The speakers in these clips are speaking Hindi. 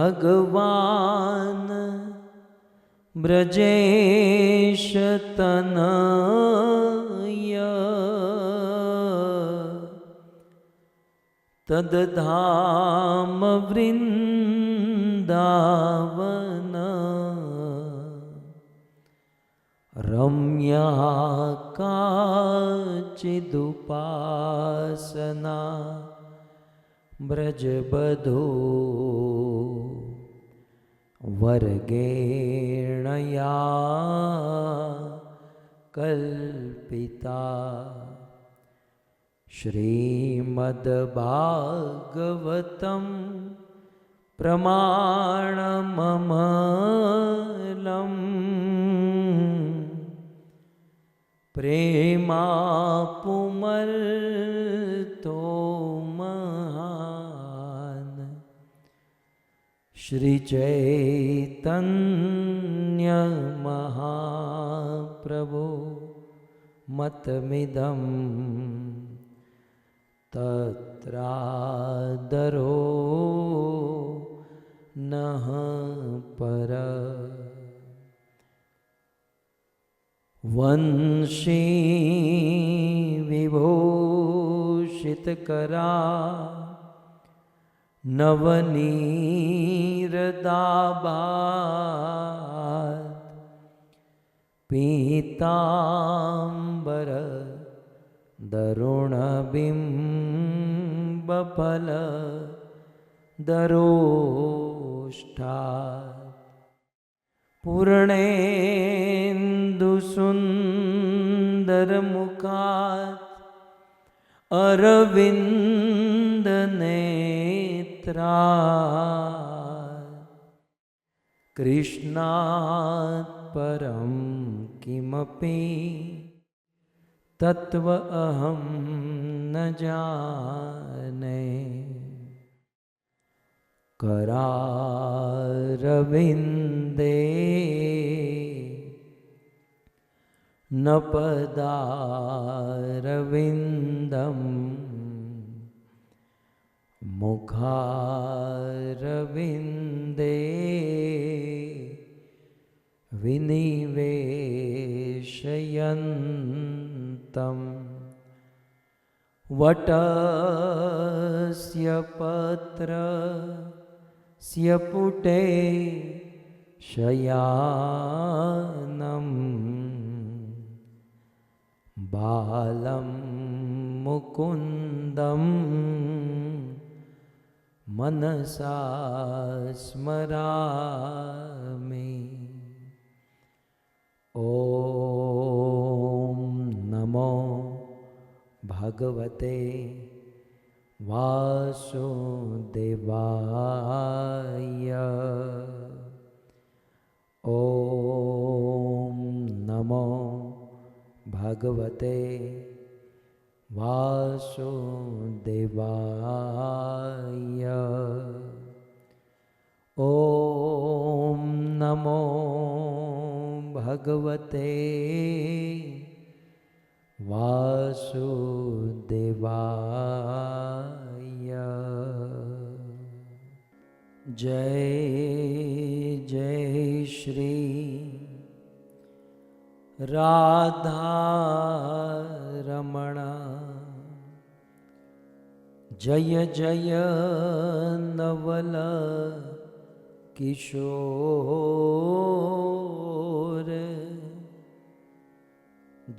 भगवान ब्रजेश तनय तद्धाम वृंदावन रम्या काचिदुपासना ब्रजबधो वर्गेणया कल्पिता श्रीमद्भागवतं प्रमाणममलम् प्रेमापुमर्तो महान् श्रीचैतन्य महाप्रभो मतमिदं तत्रादरो नः पर वंशी विभूषितकरा नवनीरदाभात् पीताम्बर दरुणबिम्बफल दरोष्ठात् पूर्णेन्दुसुन्दरमुखात् अरविन्दनेत्रात् कृष्णात् परं किमपि तत्व अहं न जाने करारविन्दे न पदारविन्दं मुखारविन्दे विनिवेशयन्तम् वटस्य पत्रस्य पुटे शयानं बालं मुकुन्दं मनसा स्मरामि। ॐ नमो भगवते वासुदेवाय। ॐ नमो भगवते वासुदेवाय। ॐ नमो भगवते वासुदेवाय। जय जय श्री राधा रमण जय जय नवल किशोर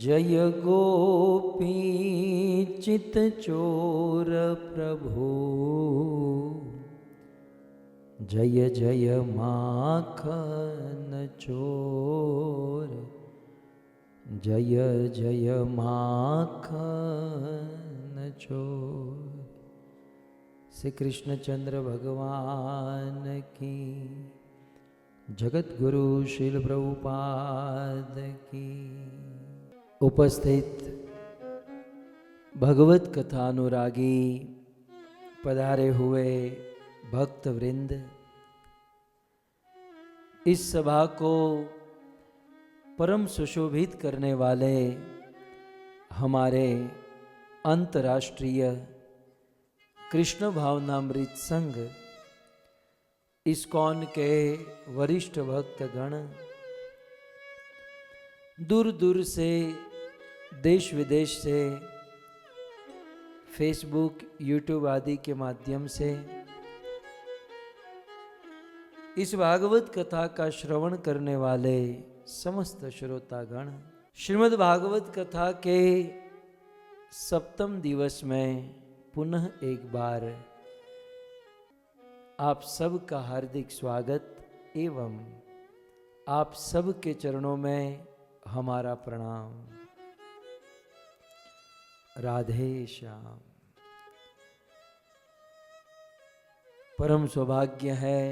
जय गोपी चित्तचोर प्रभु जय जय माखन चोर जय जय माखन चोर। श्री कृष्णचंद्र भगवान की, जगत गुरु श्रील प्रभुपाद की। उपस्थित भगवत कथानुरागी पधारे हुए भक्त वृंद, इस सभा को परम सुशोभित करने वाले हमारे अंतर्राष्ट्रीय कृष्ण भावनामृत संघ इस्कॉन के वरिष्ठ भक्तगण, दूर दूर से, देश विदेश से, फेसबुक, यूट्यूब आदि के माध्यम से इस भागवत कथा का श्रवण करने वाले समस्त श्रोतागण, श्रीमद् भागवत कथा के सप्तम दिवस में पुनः एक बार आप सबका हार्दिक स्वागत एवं आप सबके चरणों में हमारा प्रणाम। राधे श्याम। परम सौभाग्य है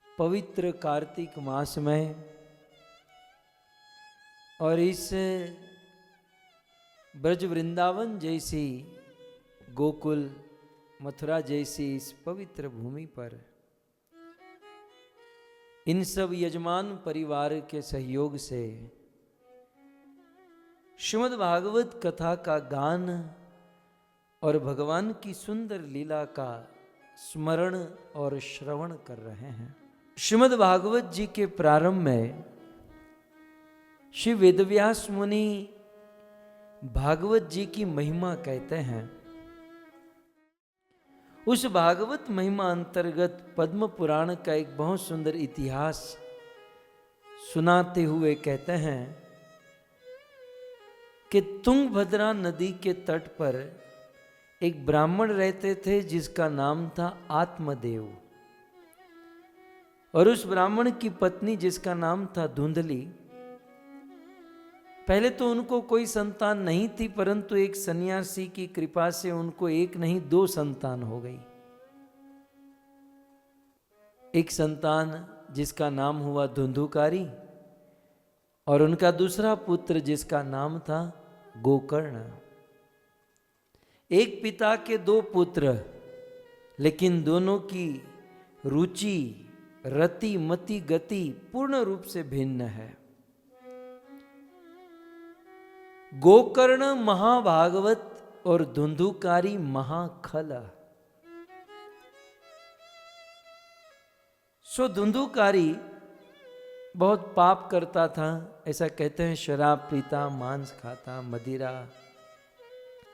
पवित्र कार्तिक मास में और इस ब्रज वृंदावन जैसी, गोकुल मथुरा जैसी इस पवित्र भूमि पर इन सब यजमान परिवार के सहयोग से श्रीमद् भागवत कथा का गान और भगवान की सुंदर लीला का स्मरण और श्रवण कर रहे हैं। श्रीमद् भागवत जी के प्रारंभ में श्री वेदव्यास मुनि भागवत जी की महिमा कहते हैं। उस भागवत महिमा अंतर्गत पद्म पुराण का एक बहुत सुंदर इतिहास सुनाते हुए कहते हैं कि तुंगभद्रा नदी के तट पर एक ब्राह्मण रहते थे जिसका नाम था आत्मदेव, और उस ब्राह्मण की पत्नी जिसका नाम था धुंधली। पहले तो उनको कोई संतान नहीं थी, परंतु एक सन्यासी की कृपा से उनको एक नहीं 2 संतान हो गई। एक संतान जिसका नाम हुआ धुंधुकारी और उनका दूसरा पुत्र जिसका नाम था गोकर्ण। एक पिता के 2 पुत्र, लेकिन दोनों की रुचि, रति, मति, गति पूर्ण रूप से भिन्न है। गोकर्ण महाभागवत और धुंधुकारी महाखल। सो धुंधुकारी बहुत पाप करता था, ऐसा कहते हैं। शराब पीता, मांस खाता, मदिरा,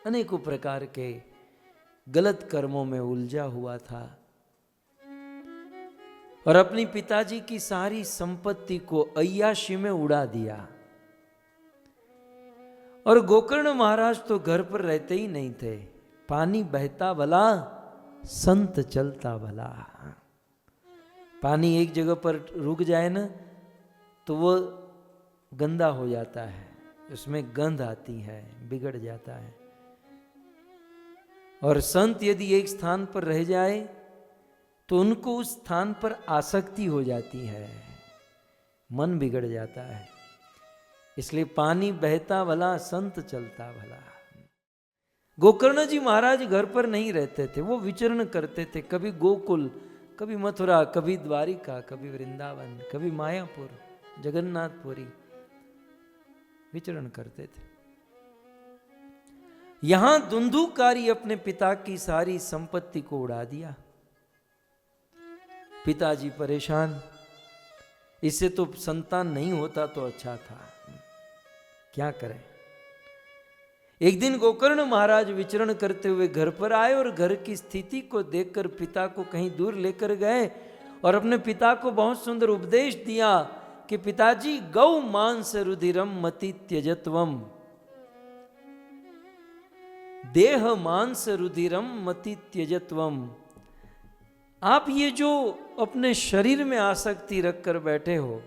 अनेकों प्रकार के गलत कर्मों में उलझा हुआ था और अपनी पिताजी की सारी संपत्ति को अय्याशी में उड़ा दिया। और गोकर्ण महाराज तो घर पर रहते ही नहीं थे। पानी बहता भला, संत चलता भला। पानी एक जगह पर रुक जाए ना तो वो गंदा हो जाता है, उसमें गंध आती है, बिगड़ जाता है। और संत यदि एक स्थान पर रह जाए तो उनको उस स्थान पर आसक्ति हो जाती है, मन बिगड़ जाता है। इसलिए पानी बहता भला, संत चलता भला। गोकर्ण जी महाराज घर पर नहीं रहते थे, वो विचरण करते थे। कभी गोकुल, कभी मथुरा, कभी द्वारिका, कभी वृंदावन, कभी मायापुर, जगन्नाथपुरी विचरण करते थे। यहां धुंधुकारी अपने पिता की सारी संपत्ति को उड़ा दिया। पिताजी परेशान, इससे तो संतान नहीं होता तो अच्छा था, क्या करें। एक दिन गोकर्ण महाराज विचरण करते हुए घर पर आए और घर की स्थिति को देखकर पिता को कहीं दूर लेकर गए और अपने पिता को बहुत सुंदर उपदेश दिया कि पिताजी, गौ मांस रुधिरम मति त्यजत्वम, देह मांस रुधिरम मति त्यजत्वम। आप ये जो अपने शरीर में आसक्ति रखकर बैठे हो,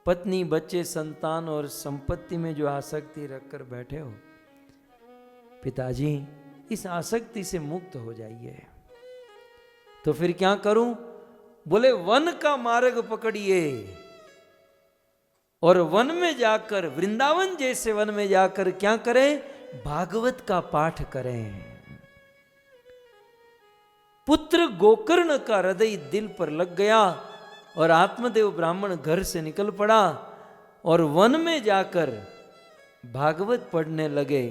पत्नी, बच्चे, संतान और संपत्ति में जो आसक्ति रखकर बैठे हो, पिताजी इस आसक्ति से मुक्त हो जाइए। तो फिर क्या करूं? बोले वन का मार्ग पकड़िए और वन में जाकर, वृंदावन जैसे वन में जाकर क्या करें? भागवत का पाठ करें। पुत्र गोकर्ण का हृदय दिल पर लग गया और आत्मदेव ब्राह्मण घर से निकल पड़ा और वन में जाकर भागवत पढ़ने लगे।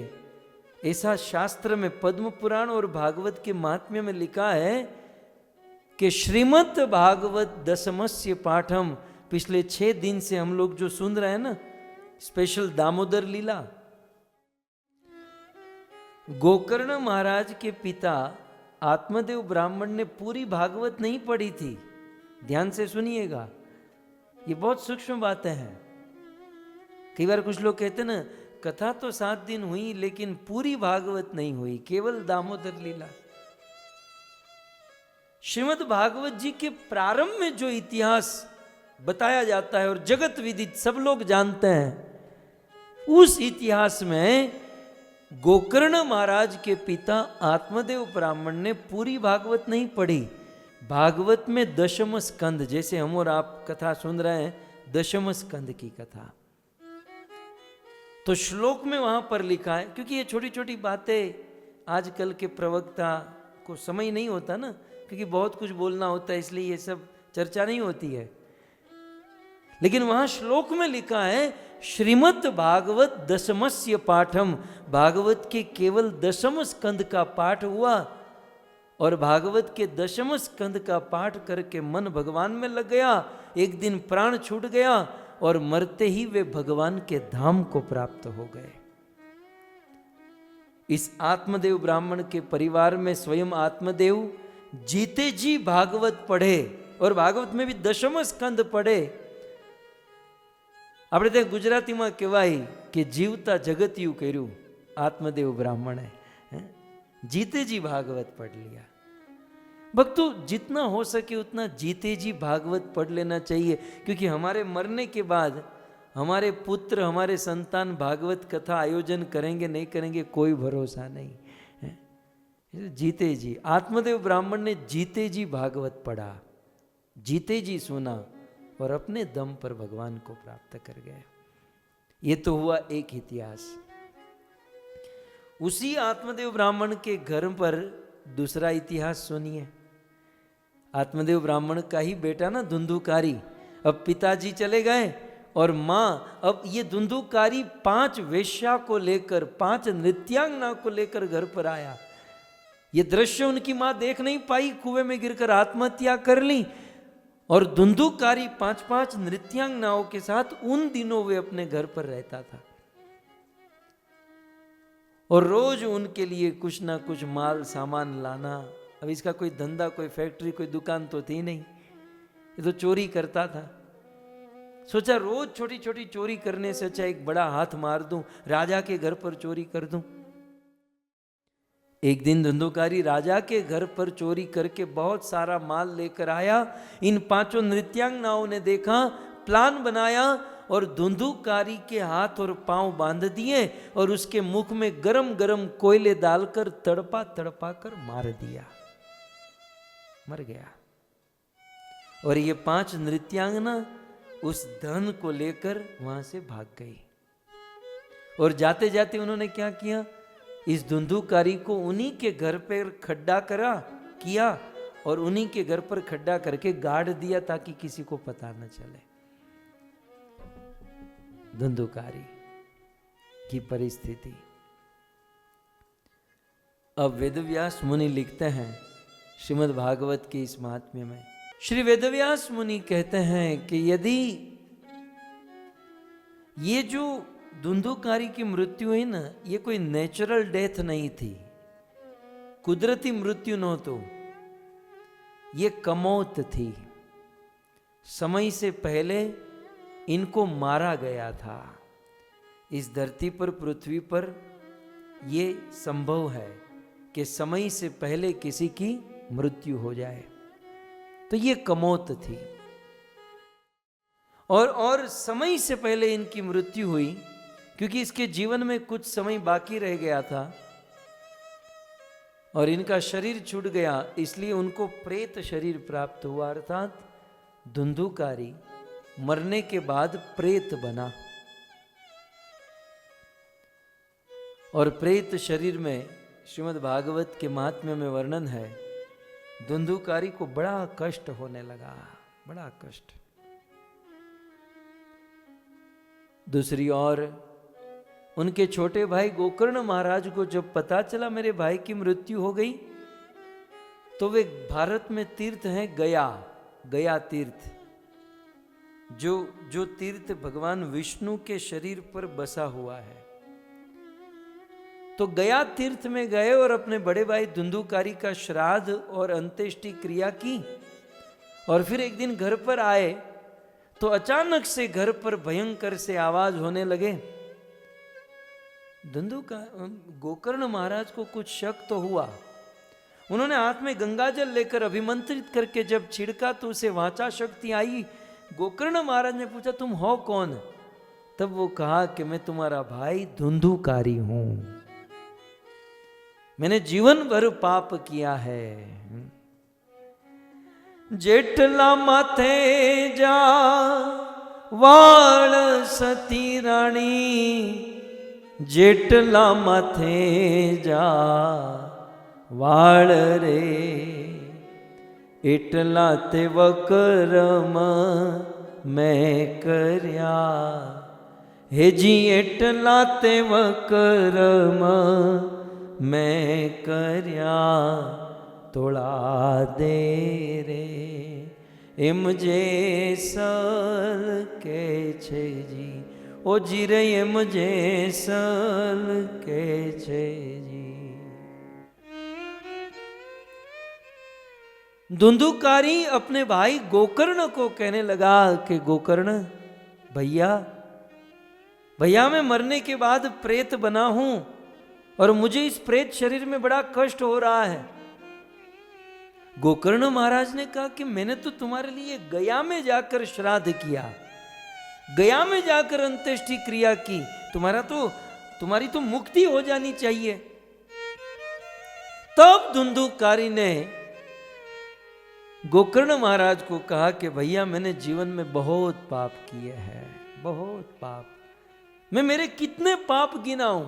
ऐसा शास्त्र में, पद्म पुराण और भागवत के महात्म्य में लिखा है कि श्रीमद् भागवत दशमस्य पाठम, पिछले 6 दिन से हम लोग जो सुन रहे हैं ना, स्पेशल दामोदर लीला। गोकर्ण महाराज के पिता आत्मदेव ब्राह्मण ने पूरी भागवत नहीं पढ़ी थी। ध्यान से सुनिएगा, ये बहुत सूक्ष्म बातें हैं। कई बार कुछ लोग कहते ना, कथा तो 7 दिन हुई लेकिन पूरी भागवत नहीं हुई, केवल दामोदर लीला। श्रीमद् भागवत जी के प्रारंभ में जो इतिहास बताया जाता है और जगत विदित सब लोग जानते हैं, उस इतिहास में गोकर्ण महाराज के पिता आत्मदेव ब्राह्मण ने पूरी भागवत नहीं पढ़ी। भागवत में दशम स्कंद, जैसे हम और आप कथा सुन रहे हैं, दशम स्कंद की कथा, तो श्लोक में वहां पर लिखा है, क्योंकि ये छोटी छोटी बातें आजकल के प्रवक्ता को समय नहीं होता ना, क्योंकि बहुत कुछ बोलना होता है, इसलिए ये सब चर्चा नहीं होती है। लेकिन वहां श्लोक में लिखा है श्रीमद् भागवत दशमस्य पाठम, भागवत के केवल दशम स्कंद का पाठ हुआ, और भागवत के दशम स्कंद का पाठ करके मन भगवान में लग गया। एक दिन प्राण छूट गया और मरते ही वे भगवान के धाम को प्राप्त हो गए। इस आत्मदेव ब्राह्मण के परिवार में स्वयं आत्मदेव जीते जी भागवत पढ़े, और भागवत में भी दशम स्कंद पढ़े। આપણે ત્યાં ગુજરાતીમાં કહેવાય કે જીવતા જગતિયું કર્યું આત્મદેવ બ્રાह्मणे, जीते जी भागवत पढ़ लिया। भक्तों, जितना हो सके उतना जीते जी भागवत पढ़ लेना चाहिए, क्योंकि हमारे मरने के बाद हमारे पुत्र, हमारे संतान भागवत कथा आयोजन करेंगे नहीं करेंगे, कोई भरोसा नहीं। जीते जी आत्मदेव ब्राह्मण ने जीते जी भागवत पढ़ा, जीते जी सुना और अपने दम पर भगवान को प्राप्त कर गए। ये तो हुआ एक इतिहास। उसी आत्मदेव ब्राह्मण के घर पर दूसरा इतिहास सुनिए। आत्मदेव ब्राह्मण का ही बेटा ना धुंधुकारी, अब पिताजी चले गए और माँ, अब ये धुंधुकारी 5 वेश्या को लेकर, 5 नृत्यांगना को लेकर घर पर आया। ये दृश्य उनकी माँ देख नहीं पाई, कुएं में गिरकर आत्महत्या कर ली। और धुंधुकारी 5-5 नृत्यांगनाओं के साथ उन दिनों वे अपने घर पर रहता था, और रोज उनके लिए कुछ ना कुछ माल सामान लाना। अब इसका कोई धंधा, कोई फैक्ट्री, कोई दुकान तो थी नहीं, ये तो चोरी करता था। सोचा रोज छोटी छोटी चोरी करने से अच्छा एक बड़ा हाथ मार दूं, राजा के घर पर चोरी कर दूं। एक दिन धुंधुकारी राजा के घर पर चोरी करके बहुत सारा माल लेकर आया। इन 5 नृत्यांगनाओं ने देखा, प्लान बनाया और धुंधुकारी के हाथ और पांव बांध दिए और उसके मुख में गरम गरम कोयले डालकर तड़पा तड़पा कर मार दिया, मर गया। और ये 5 नृत्यांगना उस धन को लेकर वहां से भाग गई। और जाते जाते उन्होंने क्या किया, इस धुंधुकारी को उन्हीं के घर पर खड्डा किया और उन्हीं के घर पर खड्डा करके गाड़ दिया ताकि किसी को पता न चले। धुंधुकारी की परिस्थिति। अब वेदव्यास मुनि लिखते हैं श्रीमद् भागवत के इस महात्म्य में, श्री वेदव्यास मुनि कहते हैं कि यदि ये जो धुंधुकारी की मृत्यु हुई ना, ये कोई नेचुरल डेथ नहीं थी, कुदरती मृत्यु न तो, ये कमौत थी। समय से पहले इनको मारा गया था। इस धरती पर, पृथ्वी पर ये संभव है कि समय से पहले किसी की मृत्यु हो जाए, तो ये कमौत थी। और समय से पहले इनकी मृत्यु हुई क्योंकि इसके जीवन में कुछ समय बाकी रह गया था और इनका शरीर छूट गया, इसलिए उनको प्रेत शरीर प्राप्त हुआ, अर्थात धुंधुकारी मरने के बाद प्रेत बना। और प्रेत शरीर में श्रीमद् भागवत के महात्म्य में वर्णन है, धुंधुकारी को बड़ा कष्ट होने लगा, बड़ा कष्ट। दूसरी ओर उनके छोटे भाई गोकर्ण महाराज को जब पता चला मेरे भाई की मृत्यु हो गई, तो वे भारत में तीर्थ हैं गया, गया तीर्थ, जो तीर्थ भगवान विष्णु के शरीर पर बसा हुआ है। तो गया तीर्थ में गए और अपने बड़े भाई धुंधुकारी का श्राद्ध और अंत्येष्टि क्रिया की, और फिर एक दिन घर पर आए तो अचानक से घर पर भयंकर से आवाज होने लगे। गोकर्ण महाराज को कुछ शक तो हुआ। उन्होंने हाथ में गंगाजल लेकर अभिमंत्रित करके जब छिड़का तो उसे वाचा शक्ति आई। गोकर्ण महाराज ने पूछा, तुम हो कौन? तब वो कहा कि मैं तुम्हारा भाई धुंधुकारी हूं, मैंने जीवन भर पाप किया है। जेठला माथे जा वाळ सती रानी, जेठला माथे जा वाळ रे, एटला ते वकरम मैं करया, हे जी एटला ते वकरम मैं करया, तोड़ा दे रे एम जे सल के छे जी, ओ जी रे एम जे सल के छे जी। धुंधुकारी अपने भाई गोकर्ण को कहने लगा कि गोकर्ण भैया, भैया मैं मरने के बाद प्रेत बना हूं और मुझे इस प्रेत शरीर में बड़ा कष्ट हो रहा है। गोकर्ण महाराज ने कहा कि मैंने तो तुम्हारे लिए गया में जाकर श्राद्ध किया, गया में जाकर अंत्येष्टि क्रिया की, तुम्हारी तो मुक्ति हो जानी चाहिए। तब धुंधुकारी ने गोकर्ण महाराज को कहा कि भैया मैंने जीवन में बहुत पाप किए हैं, बहुत पाप, मैं मेरे कितने पाप गिनाऊं।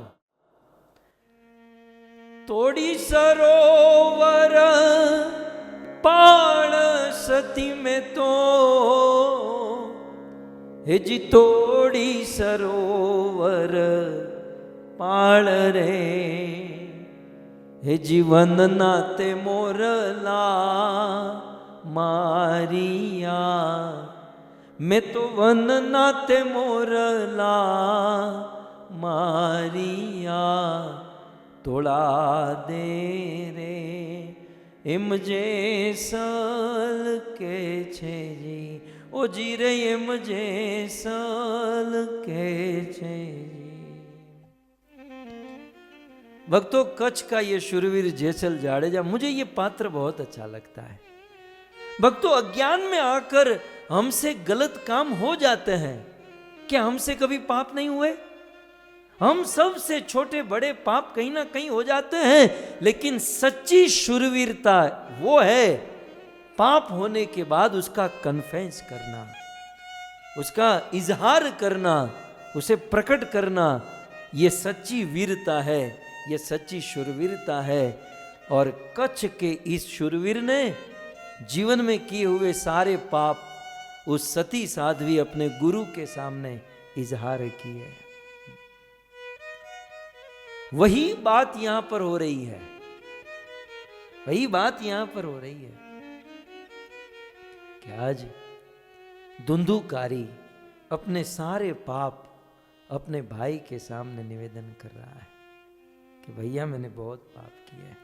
तोड़ी सरोवर पाण सती में तो, हे जी तोड़ी सरोवर पाण रे, हे जीवन नाते मोरला मारिया, मैं तो वन नाते मोरला मारिया, तोड़ा दे रे एम जे सल के छे जी, ओ जी रे एम जे सल के छे जी। भक्तों, कच्छ का ये शूरवीर जेसल जाडेजा, मुझे ये पात्र बहुत अच्छा लगता है। भक्तों, अज्ञान में आकर हमसे गलत काम हो जाते हैं। क्या हमसे कभी पाप नहीं हुए? हम सबसे छोटे बड़े पाप कहीं ना कहीं हो जाते हैं, लेकिन सच्ची शूरवीरता वो है पाप होने के बाद उसका कन्फेस करना, उसका इजहार करना, उसे प्रकट करना। ये सच्ची वीरता है, ये सच्ची शूरवीरता है। और कच्छ के इस शूरवीर ने जीवन में किए हुए सारे पाप उस सती साध्वी अपने गुरु के सामने इजहार किए। वही बात यहां पर हो रही है, वही बात यहां पर हो रही है कि आज धुंधुकारी अपने सारे पाप अपने भाई के सामने निवेदन कर रहा है कि भैया मैंने बहुत पाप किए हैं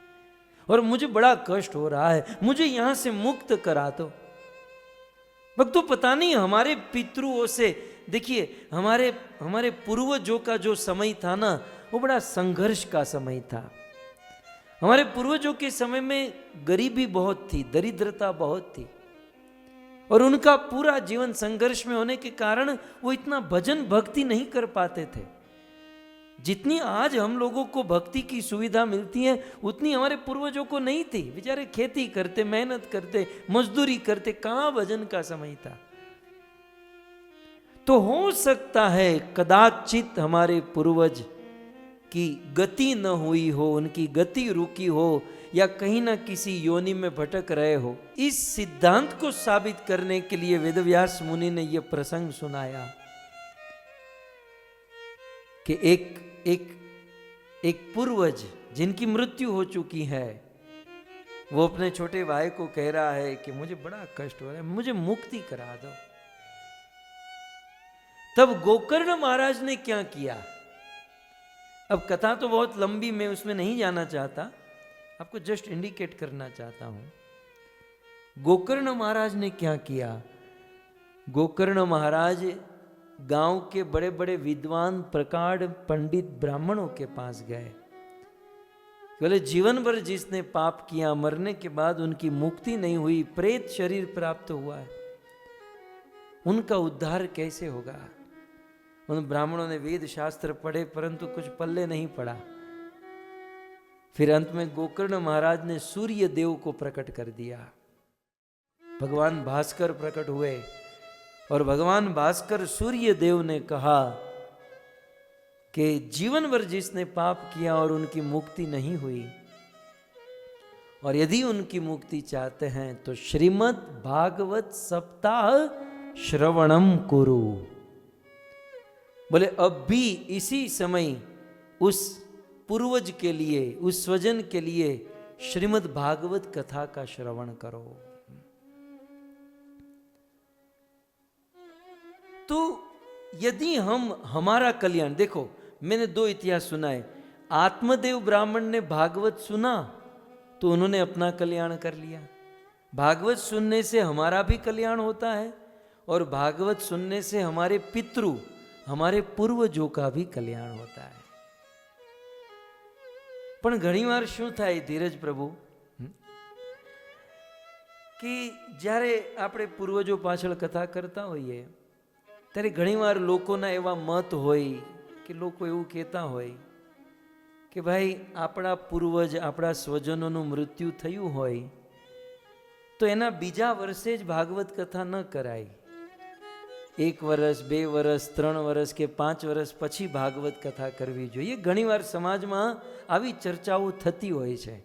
और मुझे बड़ा कष्ट हो रहा है, मुझे यहां से मुक्त करा दो। भक्तों, पता नहीं हमारे पितरुओं से, देखिए हमारे पूर्वजों का जो समय था ना, वो बड़ा संघर्ष का समय था। हमारे पूर्वजों के समय में गरीबी बहुत थी, दरिद्रता बहुत थी, और उनका पूरा जीवन संघर्ष में होने के कारण वो इतना भजन भक्ति नहीं कर पाते थे। जितनी आज हम लोगों को भक्ति की सुविधा मिलती है, उतनी हमारे पूर्वजों को नहीं थी। बेचारे खेती करते, मेहनत करते, मजदूरी करते, कहां भजन का समय था। तो हो सकता है कदाचित हमारे पूर्वज की गति न हुई हो, उनकी गति रुकी हो, या कहीं ना किसी योनि में भटक रहे हो। इस सिद्धांत को साबित करने के लिए वेदव्यास मुनि ने यह प्रसंग सुनाया कि एक पूर्वज जिनकी मृत्यु हो चुकी है, वो अपने छोटे भाई को कह रहा है कि मुझे बड़ा कष्ट हो रहा है, मुझे मुक्ति करा दो। तब गोकर्ण महाराज ने क्या किया? अब कथा तो बहुत लंबी, मैं उसमें नहीं जाना चाहता, आपको जस्ट इंडिकेट करना चाहता हूं। गोकर्ण महाराज ने क्या किया? गोकर्ण महाराज गांव के बड़े बड़े विद्वान प्रकांड पंडित ब्राह्मणों के पास गए। बोले जीवन भर जिसने पाप किया, मरने के बाद उनकी मुक्ति नहीं हुई, प्रेत शरीर प्राप्त हुआ है, उनका उद्धार कैसे होगा? उन ब्राह्मणों ने वेद शास्त्र पढ़े परंतु कुछ पल्ले नहीं पड़ा। फिर अंत में गोकर्ण महाराज ने सूर्य देव को प्रकट कर दिया। भगवान भास्कर प्रकट हुए और भगवान भास्कर सूर्य देव ने कहा कि जीवन भर जिसने पाप किया और उनकी मुक्ति नहीं हुई, और यदि उनकी मुक्ति चाहते हैं तो श्रीमद् भागवत सप्ताह श्रवणम कुरु। बोले अब भी इसी समय उस पूर्वज के लिए, उस स्वजन के लिए श्रीमद् भागवत कथा का श्रवण करो। तो यदि हम हमारा कल्याण, देखो मैंने दो इतिहास सुनाए। आत्मदेव ब्राह्मण ने भागवत सुना तो उन्होंने अपना कल्याण कर लिया। भागवत सुनने से हमारा भी कल्याण होता है और भागवत सुनने से हमारे पितृ, हमारे पूर्वजों का भी कल्याण होता है। પણ ઘણીવાર શું થાય ધીરજ પ્રભુ કે જ્યારે આપણે પૂર્વજો પાછળ કથા કરતા હોઈએ ત્યારે ઘણીવાર લોકોના એવા મત હોય કે લોકો એવું કહેતા હોય કે ભાઈ આપણા પૂર્વજ, આપણા સ્વજનોનું મૃત્યુ થયું હોય તો એના બીજા વર્ષે જ ભાગવત કથા ન કરાય। 1 વર્ષ, 2 વર્ષ, 3 વર્ષ કે 5 વર્ષ પછી ભાગવત કથા કરવી જોઈએ। ઘણીવાર સમાજમાં આવી ચર્ચાઓ થતી હોય છે,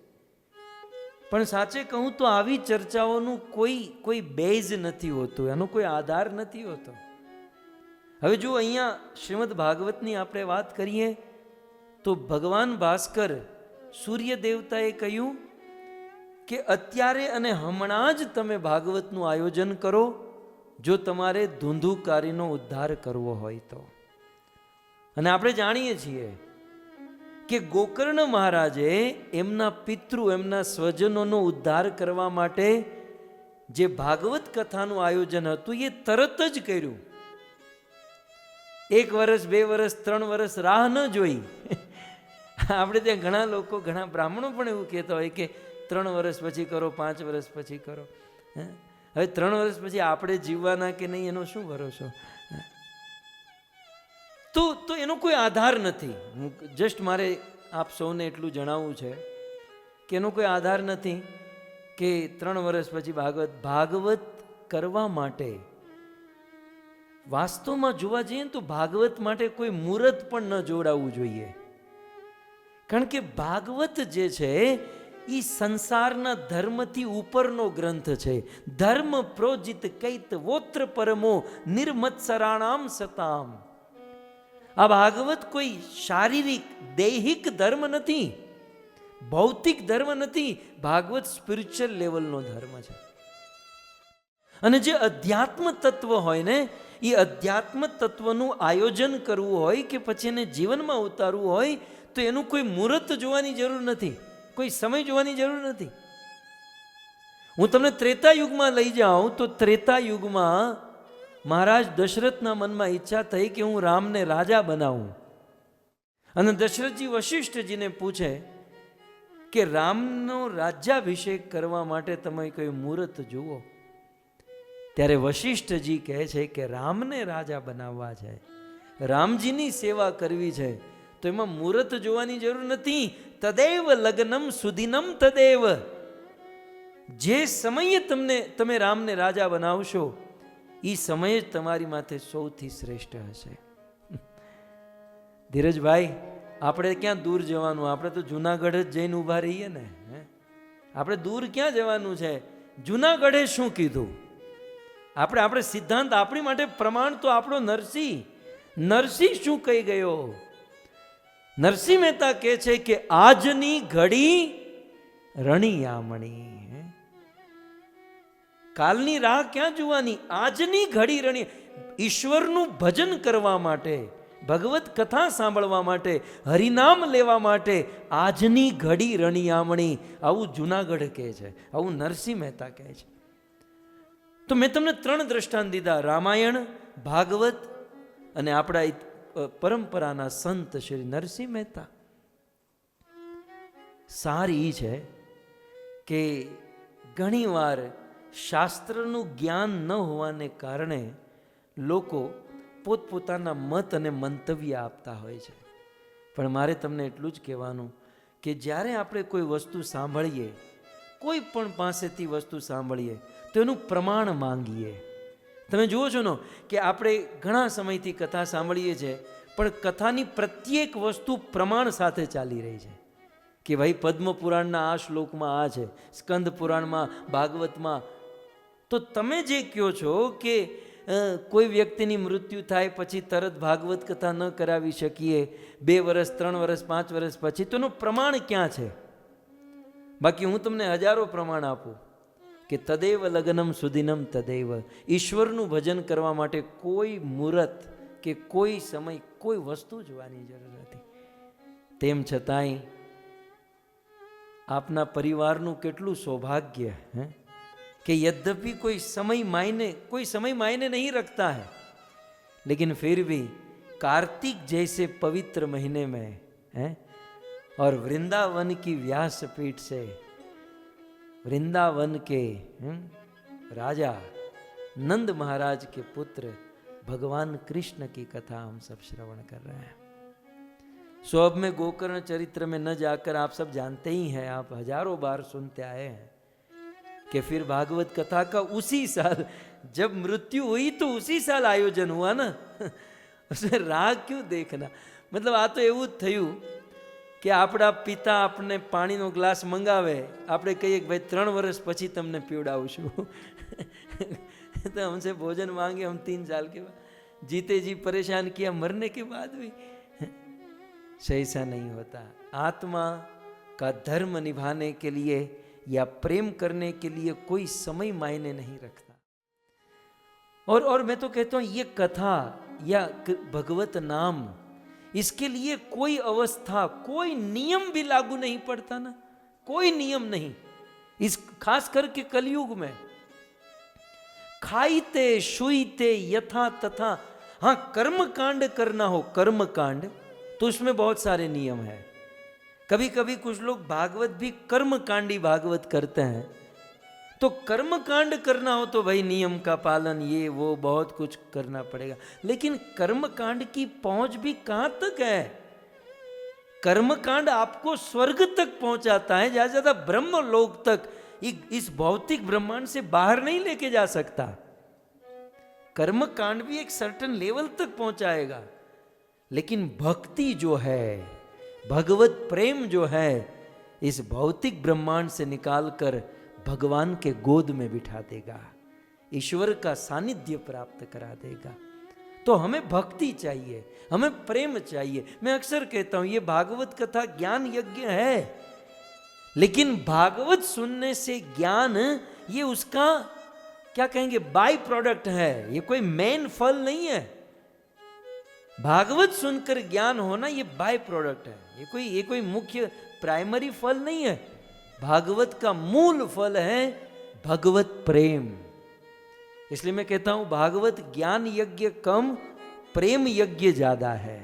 પણ સાચે કહું તો આવી ચર્ચાઓનું કોઈ બેઝ નથી હોતું, એનો કોઈ આધાર નથી હોતો। હવે જો અહીંયા શ્રીમદ ભાગવતની આપણે વાત કરીએ તો ભગવાન ભાસ્કર સૂર્ય દેવતાએ કહ્યું કે અત્યારે અને હમણાં જ તમે ભાગવતનું આયોજન કરો જો તમારે ધુંધુકારીનો ઉદ્ધાર કરવો હોય તો। અને આપણે જાણીએ છીએ કે ગોકર્ણ મહારાજે એમના પિતૃ, એમના સ્વજનોનો ઉદ્ધાર કરવા માટે જે ભાગવત કથાનું આયોજન હતું એ તરત જ કર્યું। 1 વર્ષ, 2 વર્ષ, 3 વર્ષ રાહ ન જોઈ। આપણે ત્યાં ઘણા લોકો, ઘણા બ્રાહ્મણો પણ એવું કહેતા હોય કે 3 વર્ષ પછી કરો, 5 વર્ષ પછી કરો। હવે 3 વર્ષ પછી આપણે જીવવાના કે નહીં એનો શું ભરોસો? તો એનો કોઈ આધાર નથી। જસ્ટ મારે આપ સૌને એટલું જણાવવું છે કે એનો કોઈ આધાર નથી કે 3 વર્ષ પછી ભાગવત કરવા માટે વાસ્તવમાં જોવા જઈએ તો ભાગવત માટે કોઈ મુહૂર્ત પણ ન જોડાવવું જોઈએ, કારણ કે ભાગવત જે છે એ સંસારના ધર્મથી ઉપરનો ગ્રંથ છે। ધર્મ પ્રોજિત કૈત વોત્ર પરમો નિર્મત્સરાણામ સતામ। આ ભાગવત કોઈ શારીરિક દૈહિક ધર્મ નથી, ભૌતિક ધર્મ નથી, ભાગવત સ્પિરિચ્યુઅલ લેવલનો ધર્મ છે। અને જે અધ્યાત્મ તત્વ હોય ને, એ અધ્યાત્મ તત્વનું આયોજન કરવું હોય કે પછી એને જીવનમાં ઉતારવું હોય તો એનું કોઈ મુહૂર્ત જોવાની જરૂર નથી, કોઈ સમય જોવાની જરૂર નથી। હું તમને ત્રેતા યુગમાં લઈ જાઉં તો ત્રેતા યુગમાં મહારાજ દશરથના મનમાં ઈચ્છા થઈ કે હું રામને રાજા બનાવું। અને દશરથજી વશિષ્ઠજીને પૂછે કે રામનો રાજ્યાભિષેક કરવા માટે તમે કોઈ મુહૂર્ત જુઓ। ત્યારે વશિષ્ઠજી કહે છે કે રામને રાજા બનાવવા છે, રામજીની સેવા કરવી છે તો એમાં મુહૂર્ત જોવાની જરૂર નથી। તદેવ લગ્નમ સુદિનમ તદેવ। જે સમયે તમે રામને રાજા બનાવશો એ સમય જ તમારી માથે સૌથી શ્રેષ્ઠ હશે। ધીરજભાઈ, આપણે ક્યાં દૂર જવાનું? આપણે તો જુનાગઢ જ જઈને ઊભા રહીએ ને। આપણે દૂર ક્યાં જવાનું છે? જુનાગઢે શું કીધું? આપણે સિદ્ધાંત, આપણી માટે પ્રમાણ તો આપણો નરસિંહ શું કહી ગયો? નરસિંહ મહેતા કહે છે કે આજની ઘડી રણિયામણી. કાલની રાહ ક્યાં જોવાની, આજની ઘડી રણી. ઈશ્વરનું ભજન કરવા માટે, ભગવત કથા સાંભળવા માટે, હરિનામ લેવા માટે આજની ઘડી રણિયામણી. આવું જુનાગઢ કહે છે, આવું નરસિંહ મહેતા કહે છે. તો મેં તમને 3 દ્રષ્ટાંત દીધા, રામાયણ, ભાગવત અને આપણા પરંપરાના સંત શ્રી નરસિંહ મહેતા. સાર એ છે કે ઘણીવાર શાસ્ત્રનું જ્ઞાન ન હોવાને કારણે લોકો પોતપોતાના મત અને મંતવ્ય આપતા હોય છે. પણ મારે તમને એટલું જ કહેવાનું કે જ્યારે આપણે કોઈ વસ્તુ સાંભળીએ, કોઈ પણ પાસેથી વસ્તુ સાંભળીએ તો એનું પ્રમાણ માંગીએ. તમે જુઓ છો ને કે આપણે ઘણા સમયથી કથા સાંભળીએ છીએ, પણ કથાની પ્રત્યેક વસ્તુ પ્રમાણ સાથે ચાલી રહી છે. કે ભાઈ પદ્મ પુરાણના આ શ્લોકમાં આ છે, સ્કંદ પુરાણમાં, ભાગવતમાં. તો તમે જે કહો છો કે કોઈ વ્યક્તિની મૃત્યુ થાય પછી તરત ભાગવત કથા ન કરાવી શકીએ, 2 વર્ષ 3 વર્ષ 5 વર્ષ પછી, તો એનું પ્રમાણ ક્યાં છે? બાકી હું તમને હજારો પ્રમાણ આપું કે તદેવ લગ્નમ સુદિનમ તદેવ. ઈશ્વરનું ભજન કરવા માટે કોઈ મુહૂર્ત કે કોઈ સમય, કોઈ વસ્તુ જોવાની જરૂર નથી. તેમ છતાંય આપના પરિવારનું કેટલું સૌભાગ્ય कि यद्यपि कोई समय मायने नहीं रखता है, लेकिन फिर भी कार्तिक जैसे पवित्र महीने में है और वृंदावन की व्यासपीठ से वृंदावन के राजा नंद महाराज के पुत्र भगवान कृष्ण की कथा हम सब श्रवण कर रहे हैं. सो अब मैं गोकर्ण चरित्र में न जाकर, आप सब जानते ही हैं, आप हजारों बार सुनते आए हैं कि फिर भागवत कथा का उसी साल जब मृत्यु हुई तो उसी साल आयोजन हुआ ना. उसमें राग क्यों देखना? मतलब आ तो એવું જ થયું કે આપણા પિતા આપણને પાણીનો ગ્લાસ મંગાવે, આપણે કહીએ કે ભાઈ 3 વર્ષ પછી તમને પીવડાવશું. तो हमसे भोजन मांगे, हम 3 साल के बाद. जीते जी परेशान किया, मरने के बाद भी. ऐसा नहीं होता. आत्मा का धर्म निभाने के लिए या प्रेम करने के लिए कोई समय मायने नहीं रखता. और मैं तो कहता हूं ये कथा या भगवत नाम, इसके लिए कोई अवस्था, कोई नियम भी लागू नहीं पड़ता ना, कोई नियम नहीं. इस खास करके कलयुग में खाईते शुईते यथा तथा. हाँ, कर्म कांड करना हो, कर्म कांड, तो उसमें बहुत सारे नियम है. कभी कभी कुछ लोग भागवत भी कर्मकांडी भागवत करते हैं. तो कर्मकांड करना हो तो भाई नियम का पालन, ये वो बहुत कुछ करना पड़ेगा. लेकिन कर्मकांड की पहुंच भी कहां तक है? कर्मकांड आपको स्वर्ग तक पहुंचाता है, ज्यादा ज्यादा ब्रह्म लोक तक. इस भौतिक ब्रह्मांड से बाहर नहीं लेके जा सकता. कर्मकांड भी एक सर्टेन लेवल तक पहुंचाएगा. लेकिन भक्ति जो है, भगवत प्रेम जो है, इस भौतिक ब्रह्मांड से निकालकर भगवान के गोद में बिठा देगा, ईश्वर का सानिध्य प्राप्त करा देगा. तो हमें भक्ति चाहिए, हमें प्रेम चाहिए. मैं अक्सर कहता हूं ये भागवत कथा ज्ञान यज्ञ है, लेकिन भागवत सुनने से ज्ञान, ये उसका क्या कहेंगे, बाई प्रोडक्ट है. ये कोई मेन फल नहीं है. भागवत सुनकर ज्ञान होना ये बाय प्रोडक्ट है. ये कोई मुख्य प्राइमरी फल नहीं है. भागवत का मूल फल है भगवत प्रेम. इसलिए मैं कहता हूं भागवत ज्ञान यज्ञ कम, प्रेम यज्ञ ज्यादा है.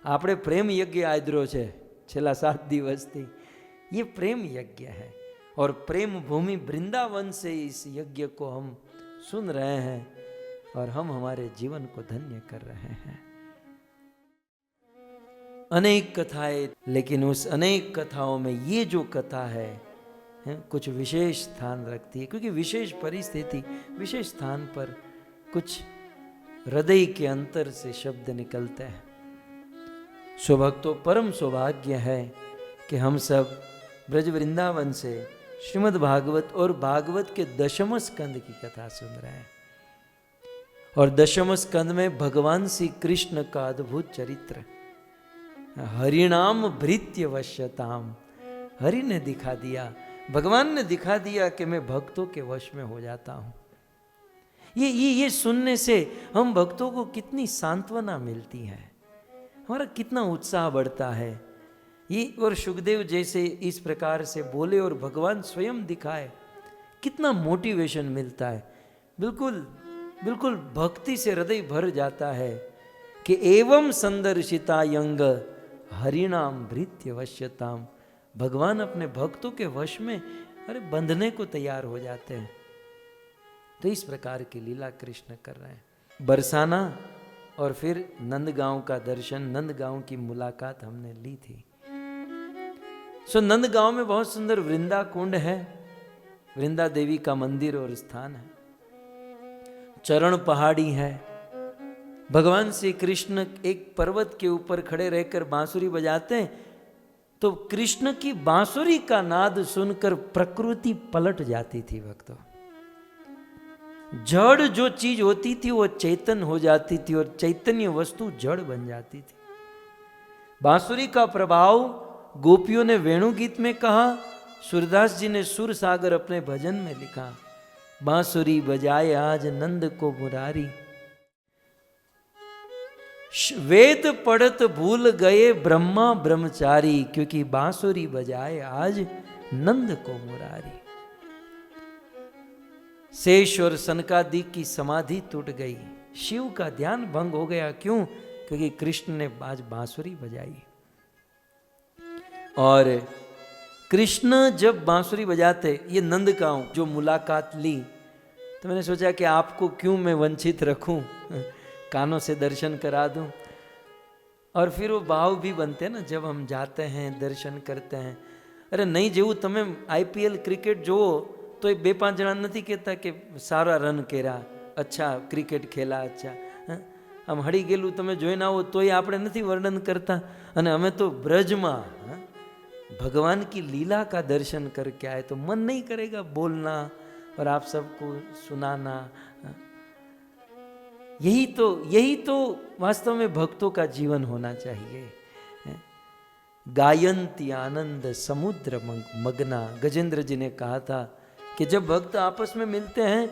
आपने प्रेम यज्ञ आदरो छे छेल्ला 7 દિવસથી, ये प्रेम यज्ञ है. और प्रेम भूमि वृंदावन से इस यज्ञ को हम सुन रहे हैं और हम हमारे जीवन को धन्य कर रहे हैं. अनेक कथाएं, लेकिन उस अनेक कथाओं में ये जो कथा है कुछ विशेष स्थान रखती है, क्योंकि विशेष परिस्थिति, विशेष स्थान पर कुछ हृदय के अंतर से शब्द निकलते हैं. सौभक्तों, परम सौभाग्य है कि हम सब ब्रज वृंदावन से श्रीमद् भागवत और भागवत के 10वें स्कंद की कथा सुन रहे हैं. और 10वें स्कंद में भगवान श्री कृष्ण का अद्भुत चरित्र, हरिणाम भृत्य वश्यताम. हरि ने दिखा दिया, भगवान ने दिखा दिया कि मैं भक्तों के वश में हो जाता हूं। ये सुनने से हम भक्तों को कितनी सांत्वना मिलती है, हमारा कितना उत्साह बढ़ता है। ये और सुखदेव जैसे इस प्रकार से बोले और भगवान स्वयं दिखाए, कितना मोटिवेशन मिलता है। बिल्कुल बिल्कुल भक्ति से हृदय भर जाता है कि एवं संदर्शिता यंग हरिणाम भृत्य वश्यताम। भगवान अपने भक्तों के वश में बंधने को तैयार हो जाते हैं। तो इस प्रकार की लीला कृष्ण कर रहे हैं। बरसाना और फिर नंदगांव का दर्शन, नंदगांव की मुलाकात हमने ली थी। सो नंदगांव में बहुत सुंदर वृंदा कुंड है, वृंदा देवी का मंदिर और स्थान है, चरण पहाड़ी है। भगवान श्री कृष्ण एक पर्वत के ऊपर खड़े रहकर बांसुरी बजाते हैं, तो कृष्ण की बांसुरी का नाद सुनकर प्रकृति पलट जाती थी भक्तों। जड़ जो चीज होती थी वो चैतन्य हो जाती थी और चैतन्य वस्तु जड़ बन जाती थी। बांसुरी का प्रभाव गोपियों ने वेणु गीत में कहा, सूरदास जी ने सुर सागर अपने भजन में लिखा, बांसुरी बजाए आज नंद को मुरारी, वेद पढ़त भूल गए ब्रह्मा ब्रह्मचारी, क्योंकि बांसुरी बजाए आज नंद को मुरारी। शेष और सनकादिक की समाधि टूट गई, शिव का ध्यान भंग हो गया। क्यों? क्योंकि कृष्ण ने आज बांसुरी बजाई। और कृष्ण जब बांसुरी बजाते, ये नंद का जो मुलाकात ली, तो मैंने सोचा कि आपको क्यों मैं वंचित रखूं, कानों से दर्शन करा दूं। और फिर वो भाव भी बनते हैं ना, जब हम जाते हैं दर्शन करते हैं। अरे नहीं जेવું તમે IPL क्रिकेट जो तो एक 2-5 જણા નથી કહેતા કે સારા રન કર્યા, अच्छा क्रिकेट खेला, अच्छा આમ હળી ગયેલું તમે જોઈને આવો તોય આપણે નથી વર્ણન કરતા। અને અમે તો ब्रजમાં भगवान की लीला का दर्शन करके आए, तो मन नहीं करेगा बोलना और आप सबको सुनाना। यही तो वास्तव में भक्तों का जीवन होना चाहिए। गायंती आनंद समुद्र मगना, गजेंद्र जी ने कहा था कि जब भक्त आपस में मिलते हैं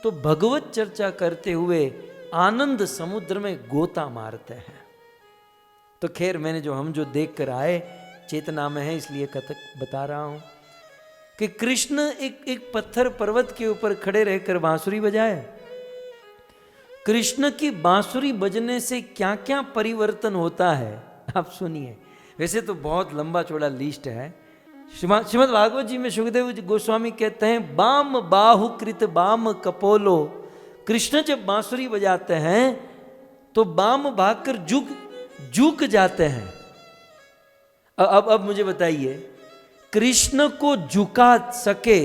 तो भगवत चर्चा करते हुए आनंद समुद्र में गोता मारते हैं। तो खैर मैंने हम जो देख कर आए चेतना में है, इसलिए कथक बता रहा हूं कि कृष्ण एक पत्थर पर्वत के ऊपर खड़े रहकर बांसुरी बजाए। कृष्ण की बांसुरी बजने से क्या क्या परिवर्तन होता है आप सुनिए। वैसे तो बहुत लंबा चौड़ा लिस्ट है। श्रीमद् भागवत जी में सुखदेव गोस्वामी कहते हैं, बाम बाहु कृत बाम कपोलो। कृष्ण जब बांसुरी बजाते हैं तो बाम भागकर झुक जाते हैं। अब मुझे बताइए, कृष्ण को झुका सके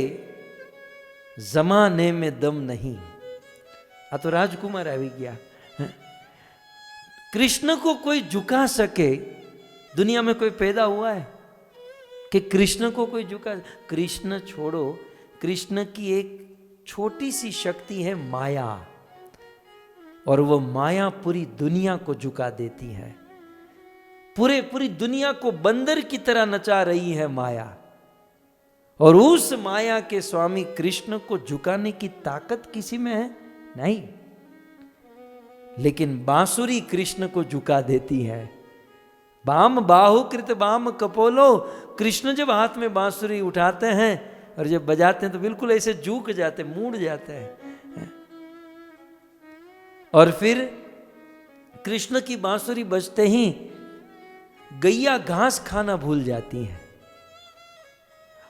जमाने में दम नहीं। तो राजकुमार आ गया। कृष्ण को कोई झुका सके, दुनिया में कोई पैदा हुआ है कि कृष्ण को कोई झुका? कृष्ण छोड़ो, कृष्ण की एक छोटी सी शक्ति है माया, और वो माया पूरी दुनिया को झुका देती है। पूरी दुनिया को बंदर की तरह नचा रही है माया, और उस माया के स्वामी कृष्ण को झुकाने की ताकत किसी में है नहीं। लेकिन बांसुरी कृष्ण को झुका देती है। बाम बाहु कृत बाम कपोलो। कृष्ण जब हाथ में बांसुरी उठाते हैं और जब बजाते हैं तो बिल्कुल ऐसे झुक जाते, मुड़ जाते हैं। और फिर कृष्ण की बांसुरी बजते ही गैया घास खाना भूल जाती है,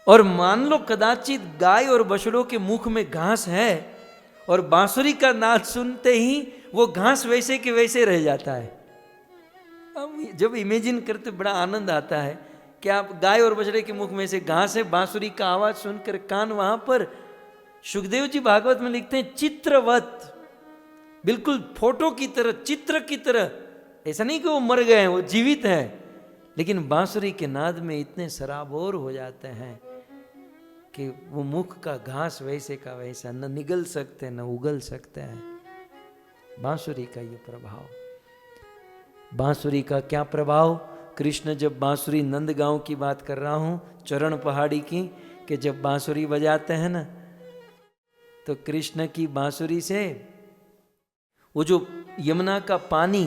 और मान लो कदाचित गाय और बछड़ों के मुख में घास है और बांसुरी का नाद सुनते ही वो घास वैसे के वैसे रह जाता है। हम जब इमेजिन करते बड़ा आनंद आता है कि आप गाय और बछड़े के मुख में से घास है, बांसुरी का आवाज सुनकर कान वहां पर। सुखदेव जी भागवत में लिखते हैं, चित्रवत, बिल्कुल फोटो की तरह, चित्र की तरह। ऐसा नहीं कि वो मर गए हैं, वो जीवित हैं, लेकिन बांसुरी के नाद में इतने सराबोर हो जाते हैं कि वो मुख का घास वैसे का वैसा, न निगल सकते न उगल सकते हैं। बांसुरी का ये प्रभाव। बांसुरी का क्या प्रभाव? कृष्ण जब बांसुरी, नंदगांव की बात कर रहा हूँ, चरण पहाड़ी की, कि जब बांसुरी बजाते हैं ना, तो कृष्ण की बांसुरी से वो जो यमुना का पानी,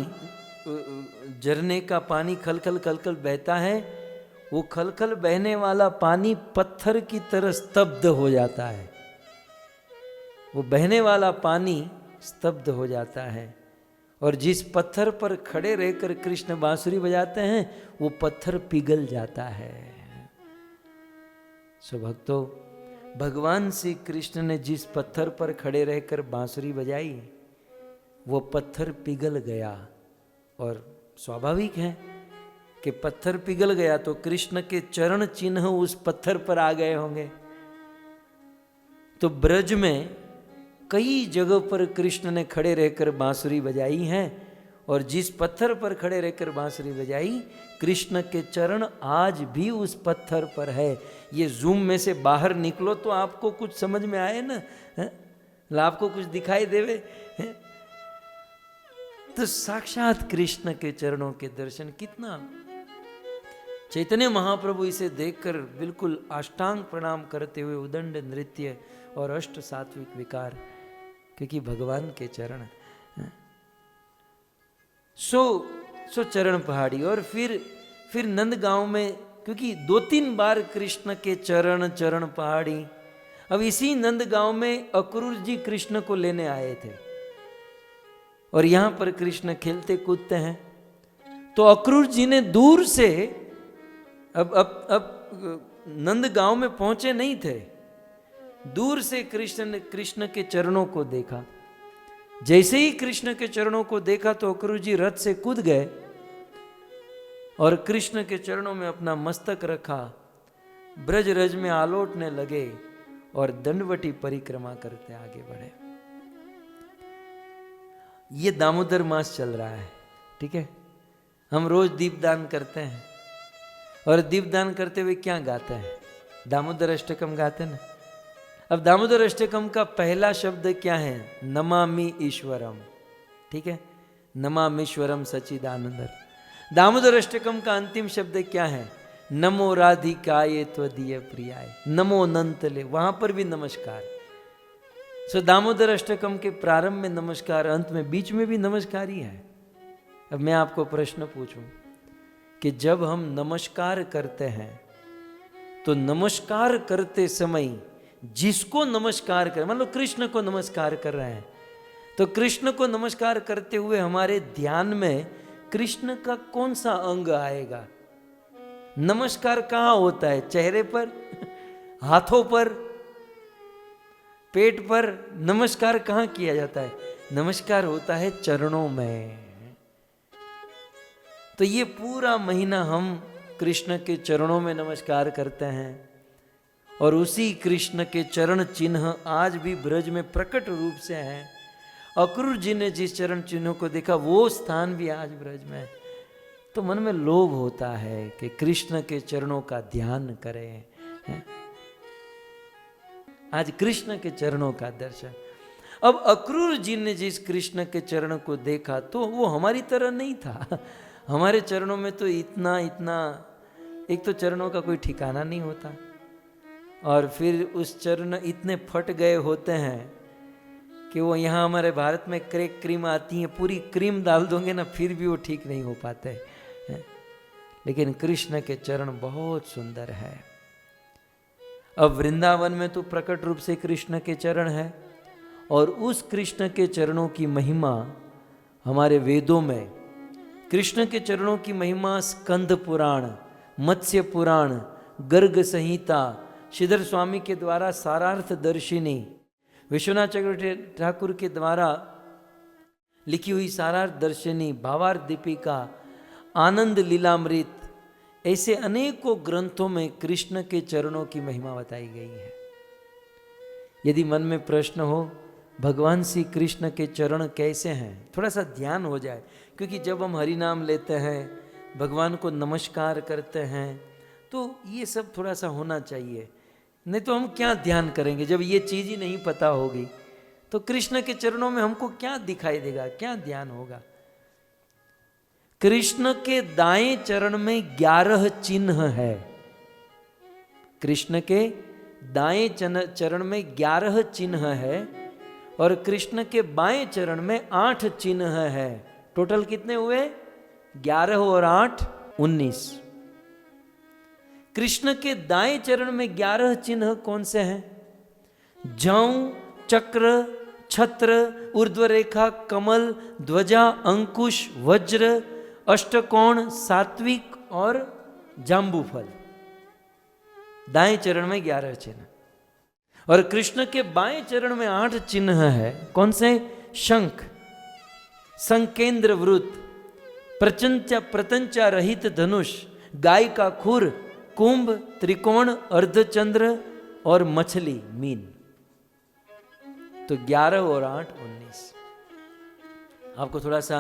झरने का पानी खलखल खलखल बहता है, वो खलखल बहने वाला पानी पत्थर की तरह स्तब्ध हो जाता है। वो बहने वाला पानी स्तब्ध हो जाता है, और जिस पत्थर पर खड़े रहकर कृष्ण बांसुरी बजाते हैं वो पत्थर पिघल जाता है। सो भक्तों, भगवान श्री कृष्ण ने जिस पत्थर पर खड़े रहकर बांसुरी बजाई, वो पत्थर पिघल गया। और स्वाभाविक है कि पत्थर पिघल गया तो कृष्ण के चरण चिन्ह उस पत्थर पर आ गए होंगे। तो ब्रज में कई जगह पर कृष्ण ने खड़े रहकर बांसुरी बजाई हैं, और जिस पत्थर पर खड़े रहकर बांसुरी बजाई, कृष्ण के चरण आज भी उस पत्थर पर है। ये जूम में से बाहर निकलो तो आपको कुछ समझ में आए ना, आपको कुछ दिखाई देवे, तो साक्षात कृष्ण के चरणों के दर्शन। कितना चैतन्य महाप्रभु इसे देखकर बिल्कुल अष्टांग प्रणाम करते हुए उदंड नृत्य और अष्ट सात्विक विकार, क्योंकि भगवान के चरण। सो चरण पहाड़ी। और फिर नंदगांव में, क्योंकि 2-3 बार कृष्ण के चरण पहाड़ी। अब इसी नंदगांव में अक्रूर जी कृष्ण को लेने आए थे, और यहां पर कृष्ण खेलते कूदते हैं। तो अक्रूर जी ने दूर से, अब नंदगांव में पहुंचे नहीं थे, दूर से कृष्ण के चरणों को देखा। जैसे ही कृष्ण के चरणों को देखा तो अक्रूर जी रथ से कूद गए और कृष्ण के चरणों में अपना मस्तक रखा, ब्रज रज में आलोटने लगे और दंडवटी परिक्रमा करते आगे बढ़े। ये दामोदर मास चल रहा है, ठीक है। हम रोज दीपदान करते हैं, और दीपदान करते हुए क्या गाते हैं? दामोदर अष्टकम गाते हैं ना। अब दामोदर अष्टकम का पहला शब्द क्या है? नमामि ईश्वरम, ठीक है, नमामीश्वरम सच्चिदानंदर। दामोदर अष्टकम का अंतिम शब्द क्या है? नमो राधिकाये त्वदीय प्रियाय, नमो अनंतले, वहां पर भी नमस्कार। सो दामोदर अष्टकम के प्रारंभ में नमस्कार, अंत में, बीच में भी नमस्कार ही है। अब मैं आपको प्रश्न पूछूं कि जब हम नमस्कार करते हैं तो नमस्कार करते समय जिसको नमस्कार कर, मान लो कृष्ण को नमस्कार कर रहे हैं, तो कृष्ण को नमस्कार करते हुए हमारे ध्यान में कृष्ण का कौन सा अंग आएगा? नमस्कार कहाँ होता है? चेहरे पर, हाथों पर, पेट पर? नमस्कार कहाँ किया जाता है? नमस्कार होता है चरणों में। तो ये पूरा महीना हम कृष्ण के चरणों में नमस्कार करते हैं, और उसी कृष्ण के चरण चिन्ह आज भी ब्रज में प्रकट रूप से हैं। अक्रूर जी ने जिस चरण चिन्हों को देखा वो स्थान भी आज ब्रज में है। तो मन में लोभ होता है कि कृष्ण के चरणों का ध्यान करें, आज कृष्ण के चरणों का दर्शन। अब अक्रूर जी ने जिस कृष्ण के चरण को देखा तो वो हमारी तरह नहीं था। हमारे चरणों में तो इतना एक तो चरणों का कोई ठिकाना नहीं होता, और फिर उस चरण इतने फट गए होते हैं कि वो यहाँ हमारे भारत में क्रैक क्रीम आती है, पूरी क्रीम डाल दोगे ना फिर भी वो ठीक नहीं हो पाते हैं। लेकिन कृष्ण के चरण बहुत सुंदर है। अब वृंदावन में तो प्रकट रूप से कृष्ण के चरण है, और उस कृष्ण के चरणों की महिमा हमारे वेदों में, कृष्ण के चरणों की महिमा स्कंद पुराण, मत्स्य पुराण, गर्ग संहिता, श्रीधर स्वामी के द्वारा सारार्थ दर्शिनी, विश्वनाथ चक्रवर्ती ठाकुर के द्वारा लिखी हुई सारार्थ दर्शिनी, भावार्थ दीपिका, आनंद लीलामृत, ऐसे अनेकों ग्रंथों में कृष्ण के चरणों की महिमा बताई गई है। यदि मन में प्रश्न हो भगवान श्री कृष्ण के चरण कैसे हैं, थोड़ा सा ध्यान हो जाए, क्योंकि जब हम हरि नाम लेते हैं, भगवान को नमस्कार करते हैं, तो ये सब थोड़ा सा होना चाहिए। नहीं तो हम क्या ध्यान करेंगे जब ये चीज़ ही नहीं पता होगी? तो कृष्ण के चरणों में हमको क्या दिखाई देगा, क्या ध्यान होगा? कृष्ण के दाएं चरण में 11 चिन्ह है। कृष्ण के दाएं चरण में 11 चिन्ह है और कृष्ण के बाएं चरण में 8 चिन्ह है। टोटल कितने हुए? 11 और 8 19। कृष्ण के दाएं चरण में 11 चिन्ह कौन से हैं? जौ, चक्र, छत्र, ऊर्ध्व रेखा, कमल, ध्वजा, अंकुश, वज्र, अष्टकोण, सात्विक और जांबूफल। दाएं चरण में 11 चिन्ह। और कृष्ण के बाएं चरण में 8 चिन्ह है। कौन से? शंख, संकेंद्र वृत्त, प्रतंचा रहित धनुष, गाय का खुर, कुंभ, त्रिकोण, अर्धचंद्र और मछली मीन। तो 11 और 8 19। आपको थोड़ा सा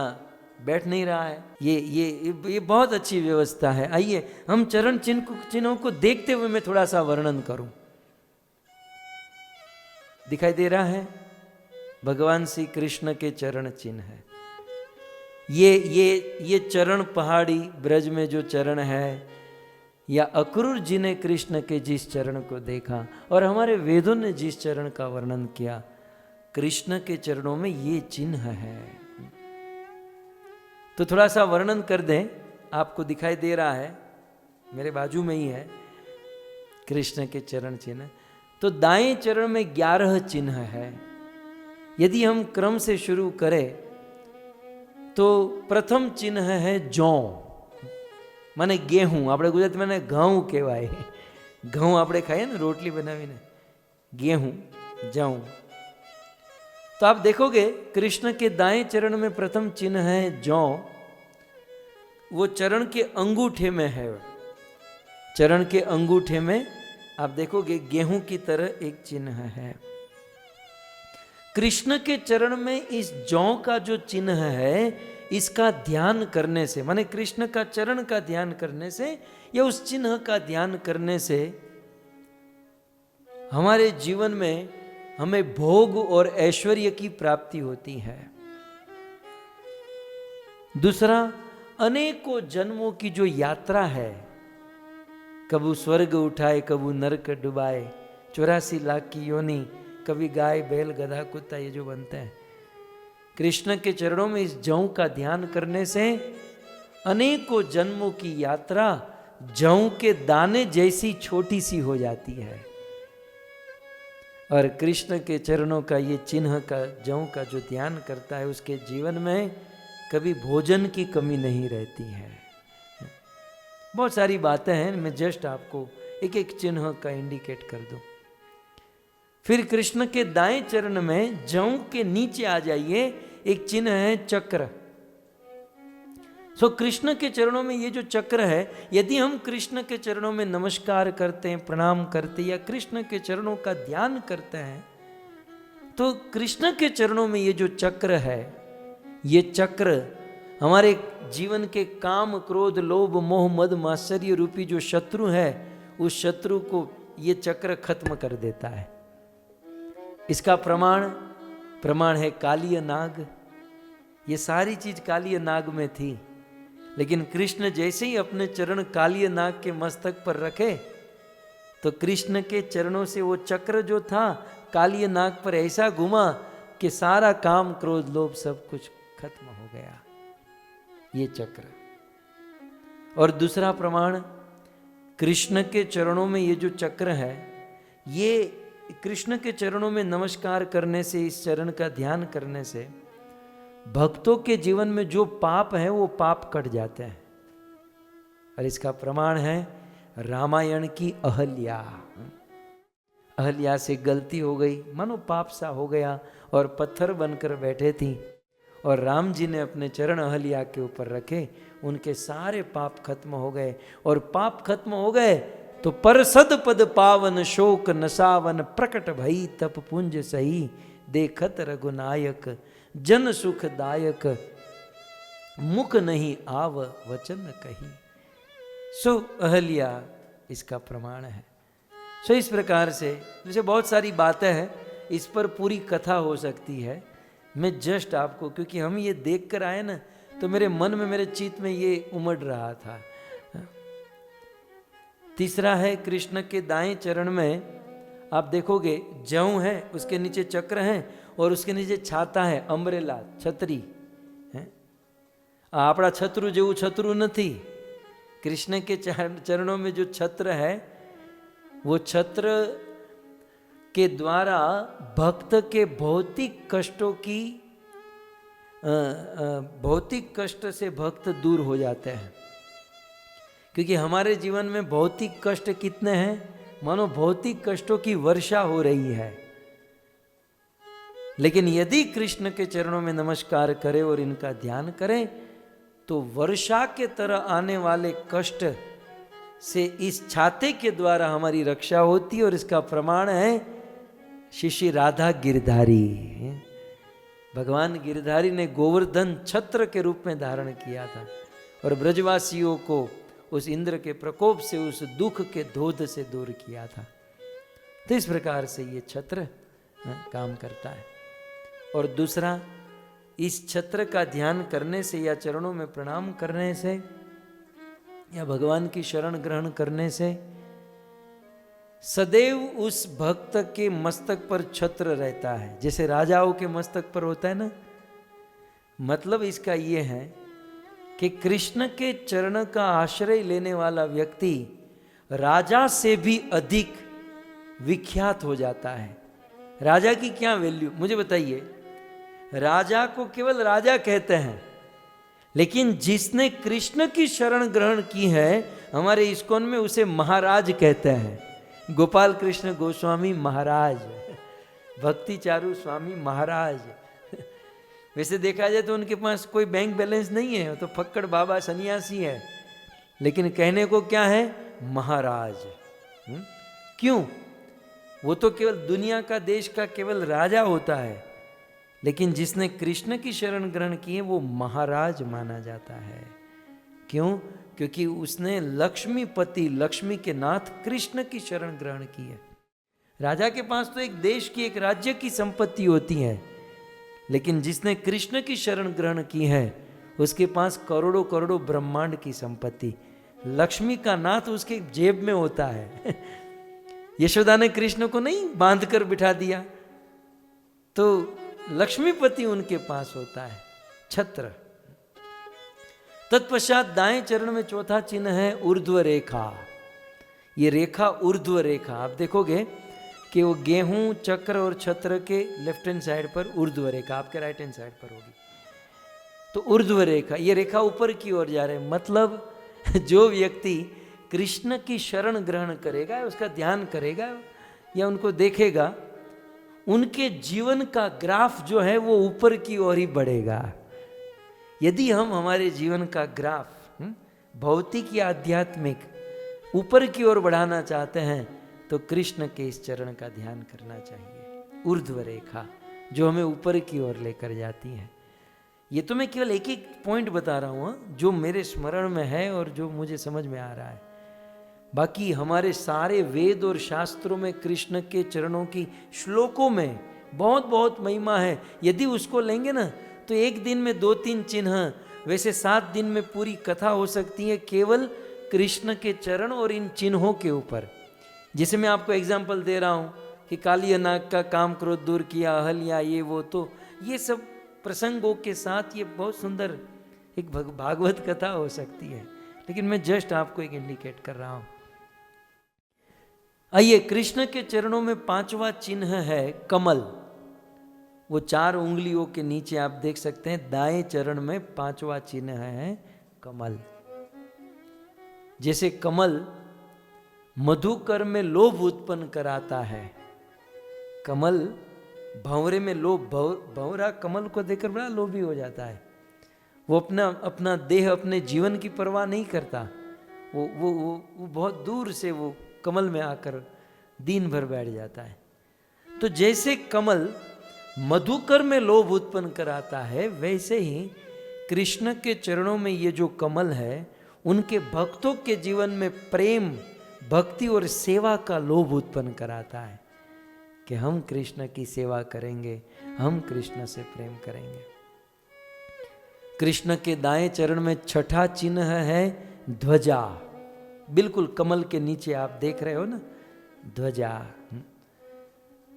बैठ नहीं रहा है? ये बहुत अच्छी व्यवस्था है। आइए हम चरण चिन्हों को देखते हुए मैं थोड़ा सा वर्णन करूं। दिखाई दे रहा है? भगवान श्री कृष्ण के चरण चिन्ह है। ये चरण पहाड़ी ब्रज में जो चरण है, या अक्रूर जी ने कृष्ण के जिस चरण को देखा और हमारे वेदों ने जिस चरण का वर्णन किया, कृष्ण के चरणों में ये चिन्ह है। तो थोड़ा सा वर्णन कर दें। आपको दिखाई दे रहा है, मेरे बाजू में ही है कृष्ण के चरण चिन्ह। तो दाएं चरण में 11 चिन्ह है। यदि हम क्रम से शुरू करें तो प्रथम चिन्ह है जौ, माने गेहूं। આપણે ગુજરાતીમાં ઘઉં કહેવાય। ઘઉં આપણે ખાઈએ ને રોટલી બનાવીને, गेहूं, जौ। तो आप देखोगे कृष्ण के दाएं चरण में प्रथम चिन्ह है जौ। वो चरण के अंगूठे में है। चरण के अंगूठे में आप देखोगे गेहूं की तरह एक चिन्ह है। कृष्ण के चरण में इस जौ का जो चिन्ह है, इसका ध्यान करने से, माने कृष्ण का चरण का ध्यान करने से या उस चिन्ह का ध्यान करने से हमारे जीवन में हमें भोग और ऐश्वर्य की प्राप्ति होती है। दूसरा, अनेकों जन्मों की जो यात्रा है, कबू स्वर्ग उठाए कबू नरक डुबाए, 84 लाख की योनि, कभी गाय बैल गधा कुत्ता, ये जो बनते हैं, कृष्ण के चरणों में इस जौ का ध्यान करने से अनेकों जन्मों की यात्रा जौ के दाने जैसी छोटी सी हो जाती है। और कृष्ण के चरणों का ये चिन्ह का, जौ का जो ध्यान करता है, उसके जीवन में कभी भोजन की कमी नहीं रहती है। बहुत सारी बातें हैं, मैं जस्ट आपको एक एक चिन्ह का इंडिकेट कर दूं। फिर कृष्ण के दाएं चरण में जौ के नीचे आ जाइए, एक चिन्ह है चक्र। सो कृष्ण के चरणों में ये जो चक्र है, यदि हम कृष्ण के चरणों में नमस्कार करते हैं, प्रणाम करते हैं या कृष्ण के चरणों का ध्यान करते हैं, तो कृष्ण के चरणों में ये जो चक्र है, ये चक्र हमारे जीवन के काम, क्रोध, लोभ, मोह, मद, मात्सर्य रूपी जो शत्रु है, उस शत्रु को ये चक्र खत्म कर देता है। इसका प्रमाण है कालीय नाग। ये सारी चीज कालीय नाग में थी, लेकिन कृष्ण जैसे ही अपने चरण कालीय नाग के मस्तक पर रखे, तो कृष्ण के चरणों से वो चक्र जो था कालीय नाग पर ऐसा घुमा कि सारा काम, क्रोध, लोभ सब कुछ खत्म हो गया। ये चक्र। और दूसरा प्रमाण, कृष्ण के चरणों में ये जो चक्र है, ये कृष्ण के चरणों में नमस्कार करने से, इस चरण का ध्यान करने से भक्तों के जीवन में जो पाप है वो पाप कट जाते हैं। और इसका प्रमाण है रामायण की अहल्या। अहल्या से गलती हो गई, मानो पाप सा हो गया और पत्थर बनकर बैठे थी, और राम जी ने अपने चरण अहल्या के ऊपर रखे, उनके सारे पाप खत्म हो गए। और पाप खत्म हो गए तो परसद पद पावन, शोक नसावन, प्रकट भई तप पुंज सही, देखत रघुनायक जन सुखदायक, मुख नहीं आव वचन कही। सो अहल्या इसका प्रमाण है। सो इस प्रकार से, जैसे बहुत सारी बातें हैं, इस पर पूरी कथा हो सकती है। मैं जस्ट आपको, क्योंकि हम ये देख कर आए ना, तो मेरे मन में, मेरे चित्त में ये उमड़ रहा था। तीसरा है कृष्ण के दाएं चरण में आप देखोगे जौ है, उसके नीचे चक्र है और उसके नीचे छाता है, अम्ब्रेला, छतरी है। आपड़ा छत्रु जेवू छत्रु नहीं। कृष्ण के चरणों में जो छत्र है वो छत्र के द्वारा भक्त के भौतिक कष्टों की भौतिक कष्ट से भक्त दूर हो जाते हैं। क्योंकि हमारे जीवन में भौतिक कष्ट कितने हैं, मानो भौतिक कष्टों की वर्षा हो रही है। लेकिन यदि कृष्ण के चरणों में नमस्कार करें और इनका ध्यान करें तो वर्षा के तरह आने वाले कष्ट से इस छाते के द्वारा हमारी रक्षा होती है। और इसका प्रमाण है श्री राधा गिरधारी। भगवान गिरधारी ने गोवर्धन छत्र के रूप में धारण किया था और ब्रजवासियों को उस इंद्र के प्रकोप से, उस दुख के धोध से दूर किया था। तो इस प्रकार से ये छत्र काम करता है। और दूसरा, इस छत्र का ध्यान करने से या चरणों में प्रणाम करने से या भगवान की शरण ग्रहण करने से सदैव उस भक्त के मस्तक पर छत्र रहता है, जैसे राजाओं के मस्तक पर होता है ना। मतलब इसका ये है कि कृष्ण के चरण का आश्रय लेने वाला व्यक्ति राजा से भी अधिक विख्यात हो जाता है। राजा की क्या वैल्यू, मुझे बताइए। राजा को केवल राजा कहते हैं, लेकिन जिसने कृष्ण की शरण ग्रहण की है हमारे इस्कॉन में उसे महाराज कहते हैं। गोपाल कृष्ण गोस्वामी महाराज, भक्ति चारू स्वामी महाराज। वैसे देखा जाए तो उनके पास कोई बैंक बैलेंस नहीं है, तो फक्कड़ बाबा सन्यासी है, लेकिन कहने को क्या है, महाराज। क्यों? वो तो केवल दुनिया का, देश का केवल राजा होता है, लेकिन जिसने कृष्ण की शरण ग्रहण की है वो महाराज माना जाता है। क्यों? क्योंकि उसने लक्ष्मीपति, लक्ष्मी के नाथ कृष्ण की शरण ग्रहण की है। राजा के पास तो एक देश की, एक राज्य की संपत्ति होती है, लेकिन जिसने कृष्ण की शरण ग्रहण की है उसके पास करोड़ों करोड़ों ब्रह्मांड की संपत्ति। लक्ष्मी का नाथ उसके जेब में होता है। यशोदा ने कृष्ण को नहीं बांध कर बिठा दिया, तो लक्ष्मीपति उनके पास होता है, छत्र। तत्पश्चात दाएं चरण में चौथा चिन्ह है ऊर्ध्व रेखा। ये रेखा ऊर्ध्व रेखा, आप देखोगे कि वो गेहूं, चक्र और छत्र के लेफ्ट हैंड साइड पर ऊर्ध्व रेखा, आपके राइट हैंड साइड पर होगी। तो ऊर्ध्व रेखा, ये रेखा ऊपर की ओर जा रहे हैं। मतलब जो व्यक्ति कृष्ण की शरण ग्रहण करेगा, उसका ध्यान करेगा या उनको देखेगा, उनके जीवन का ग्राफ जो है वो ऊपर की ओर ही बढ़ेगा। यदि हम हमारे जीवन का ग्राफ भौतिक या आध्यात्मिक ऊपर की ओर बढ़ाना चाहते हैं तो कृष्ण के इस चरण का ध्यान करना चाहिए। ऊर्ध्व रेखा जो हमें ऊपर की ओर लेकर जाती है। ये तो मैं केवल एक एक पॉइंट बता रहा हूँ जो मेरे स्मरण में है और जो मुझे समझ में आ रहा है। बाकी हमारे सारे वेद और शास्त्रों में कृष्ण के चरणों की श्लोकों में बहुत बहुत महिमा है। यदि उसको लेंगे ना तो एक दिन में 2-3 चिन्ह, वैसे 7 दिन में पूरी कथा हो सकती है केवल कृष्ण के चरण और इन चिन्हों के ऊपर। जिसे मैं आपको एग्जाम्पल दे रहा हूँ कि काली नाग का काम क्रोध दूर किया, अहल्या ये वो, तो ये सब प्रसंगों के साथ ये बहुत सुंदर एक भागवत कथा हो सकती है, लेकिन मैं जस्ट आपको एक इंडिकेट कर रहा हूँ। आइए, कृष्ण के चरणों में 5वां चिन्ह है कमल। वो 4 उंगलियों के नीचे आप देख सकते हैं, दाएं चरण में 5वां चिन्ह है कमल। जैसे कमल मधुकर में लोभ उत्पन्न कराता है, कमल भंवरे में लोभ, भंवरा कमल को देखकर बड़ा लोभी हो जाता है। वो अपना देह, अपने जीवन की परवाह नहीं करता। वो बहुत दूर से वो कमल में आकर दिन भर बैठ जाता है। तो जैसे कमल मधुकर में लोभ उत्पन्न कराता है, वैसे ही कृष्ण के चरणों में ये जो कमल है उनके भक्तों के जीवन में प्रेम, भक्ति और सेवा का लोभ उत्पन्न कराता है कि हम कृष्ण की सेवा करेंगे, हम कृष्ण से प्रेम करेंगे। कृष्ण के दाएं चरण में छठा चिन्ह है ध्वजा। बिल्कुल कमल के नीचे आप देख रहे हो ना, ध्वजा।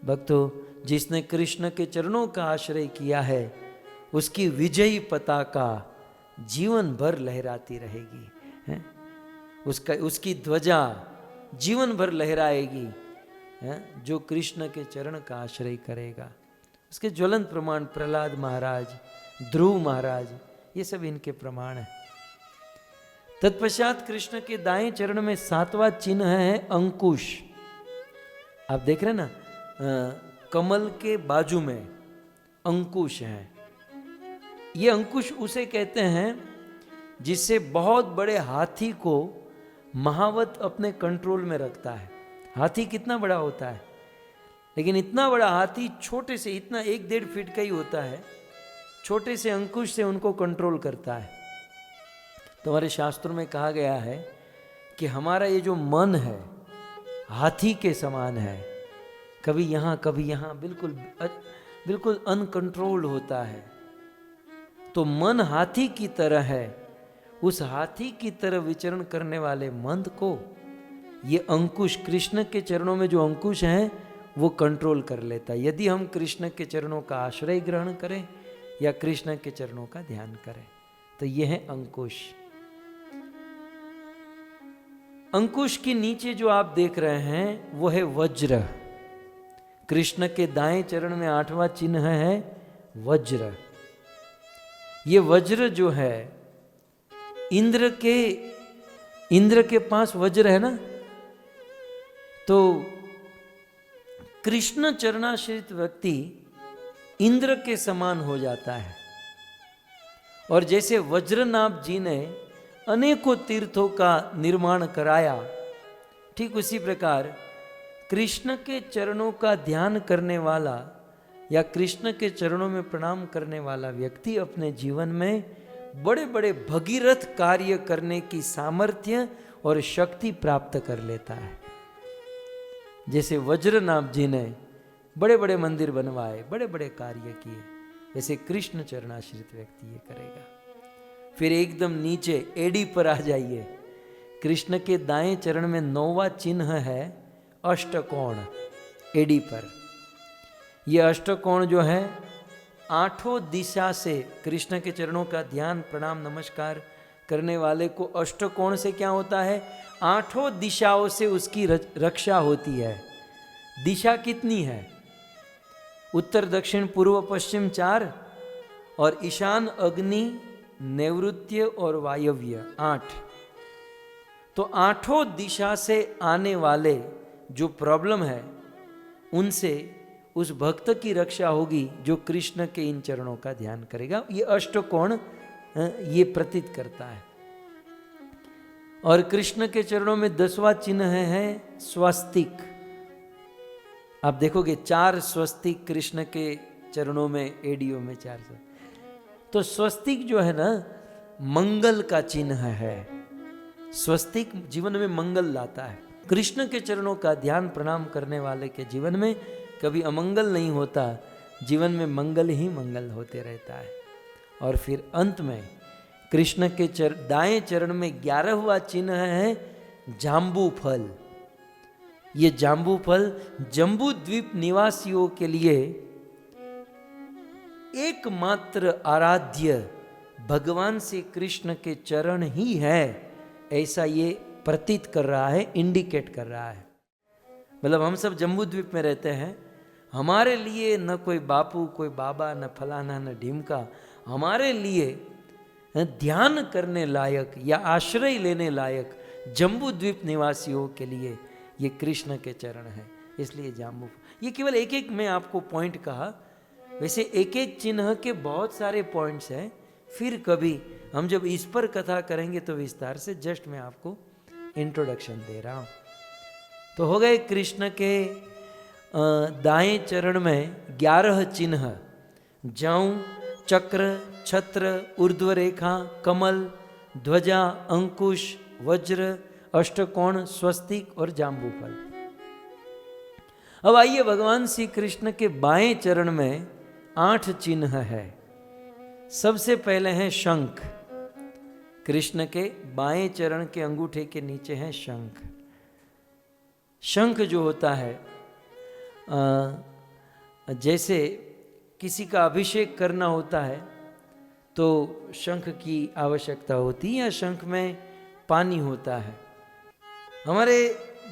भक्तों, जिसने कृष्ण के चरणों का आश्रय किया है उसकी विजयी पताका जीवन भर लहराती रहेगी, है? उसकी ध्वजा जीवन भर लहराएगी, है? जो कृष्ण के चरण का आश्रय करेगा। उसके ज्वलंत प्रमाण प्रहलाद महाराज, ध्रुव महाराज, ये सब इनके प्रमाण है। तत्पश्चात कृष्ण के दाएं चरण में सातवां चिन्ह है अंकुश। आप देख रहे हैं ना, कमल के बाजू में अंकुश है। ये अंकुश उसे कहते हैं जिससे बहुत बड़े हाथी को महावत अपने कंट्रोल में रखता है। हाथी कितना बड़ा होता है, लेकिन इतना बड़ा हाथी छोटे से, इतना 1-1.5 फीट का ही होता है, छोटे से अंकुश से उनको कंट्रोल करता है। तो हमारे शास्त्रों में कहा गया है कि हमारा ये जो मन है हाथी के समान है, कभी यहाँ कभी यहाँ, बिल्कुल अनकंट्रोल्ड होता है। तो मन हाथी की तरह है, उस हाथी की तरह विचरण करने वाले मन को ये अंकुश, कृष्ण के चरणों में जो अंकुश है वो कंट्रोल कर लेता है। यदि हम कृष्ण के चरणों का आश्रय ग्रहण करें या कृष्ण के चरणों का ध्यान करें, तो ये है अंकुश। अंकुश के नीचे जो आप देख रहे हैं वो है वज्र। कृष्ण के दाएं चरण में 8वां चिन्ह है वज्र। ये वज्र जो है, इंद्र के पास वज्र है ना, तो कृष्ण चरणाश्रित व्यक्ति इंद्र के समान हो जाता है। और जैसे वज्रनाभ जी ने अनेकों तीर्थों का निर्माण कराया, ठीक उसी प्रकार कृष्ण के चरणों का ध्यान करने वाला या कृष्ण के चरणों में प्रणाम करने वाला व्यक्ति अपने जीवन में बड़े बड़े भगीरथ कार्य करने की सामर्थ्य और शक्ति प्राप्त कर लेता है। जैसे वज्रनाभ जी ने बड़े बड़े मंदिर बनवाए, बड़े बड़े कार्य किए, वैसे कृष्ण चरणाश्रित व्यक्ति ये करेगा। फिर एकदम नीचे एड़ी पर आ जाइए। कृष्ण के दाएं चरण में 9वां चिन्ह है अष्टकोण, एड़ी पर। यह अष्टकोण जो है 8 दिशा से कृष्ण के चरणों का ध्यान, प्रणाम, नमस्कार करने वाले को अष्टकोण से क्या होता है, 8 दिशाओं से उसकी रक्षा होती है। दिशा कितनी है, उत्तर दक्षिण पूर्व पश्चिम 4 और ईशान अग्नि नैऋत्य और वायव्य 8। तो 8 दिशा से आने वाले जो प्रॉब्लम है उनसे उस भक्त की रक्षा होगी जो कृष्ण के इन चरणों का ध्यान करेगा। ये अष्टकोण ये प्रतीत करता है। और कृष्ण के चरणों में 10वां चिन्ह है स्वस्तिक। आप देखोगे 4 स्वस्तिक कृष्ण के चरणों में, एडियो में 4। तो स्वस्तिक जो है ना, मंगल का चिन्ह है। स्वस्तिक जीवन में मंगल लाता है। कृष्ण के चरणों का ध्यान प्रणाम करने वाले के जीवन में कभी अमंगल नहीं होता, जीवन में मंगल ही मंगल होते रहता है। और फिर अंत में कृष्ण के दाएं चरण में 11वां चिन्ह है जाम्बू फल। ये जाम्बू फल जम्बू द्वीप निवासियों के लिए एकमात्र आराध्य भगवान श्री कृष्ण के चरण ही है, ऐसा ये प्रतीत कर रहा है, इंडिकेट कर रहा है। मतलब हम सब जम्बू द्वीप में रहते हैं, हमारे लिए न कोई बापू, कोई बाबा, न फलाना, न ढीमका, हमारे लिए ध्यान करने लायक या आश्रय लेने लायक जम्बू द्वीप निवासियों के लिए ये कृष्ण के चरण हैं। इसलिए जाम्बू, ये केवल एक एक में आपको पॉइंट कहा, वैसे एक एक चिन्ह के बहुत सारे पॉइंट्स हैं। फिर कभी हम जब इस पर कथा करेंगे तो विस्तार से, जस्ट मैं आपको इंट्रोडक्शन दे रहा हूँ। तो हो गए कृष्ण के दाएं चरण में 11 चिन्ह, जौ, चक्र, छत्र, ऊर्ध्व रेखा, कमल, ध्वजा, अंकुश, वज्र, अष्टकोण, स्वस्तिक और जाम्बूफल। अब आइए भगवान श्री कृष्ण के बाएं चरण में 8 चिन्ह है। सबसे पहले है शंख। कृष्ण के बाएं चरण के अंगूठे के नीचे है शंख। शंख जो होता है, जैसे किसी का अभिषेक करना होता है तो शंख की आवश्यकता होती है, या शंख में पानी होता है। हमारे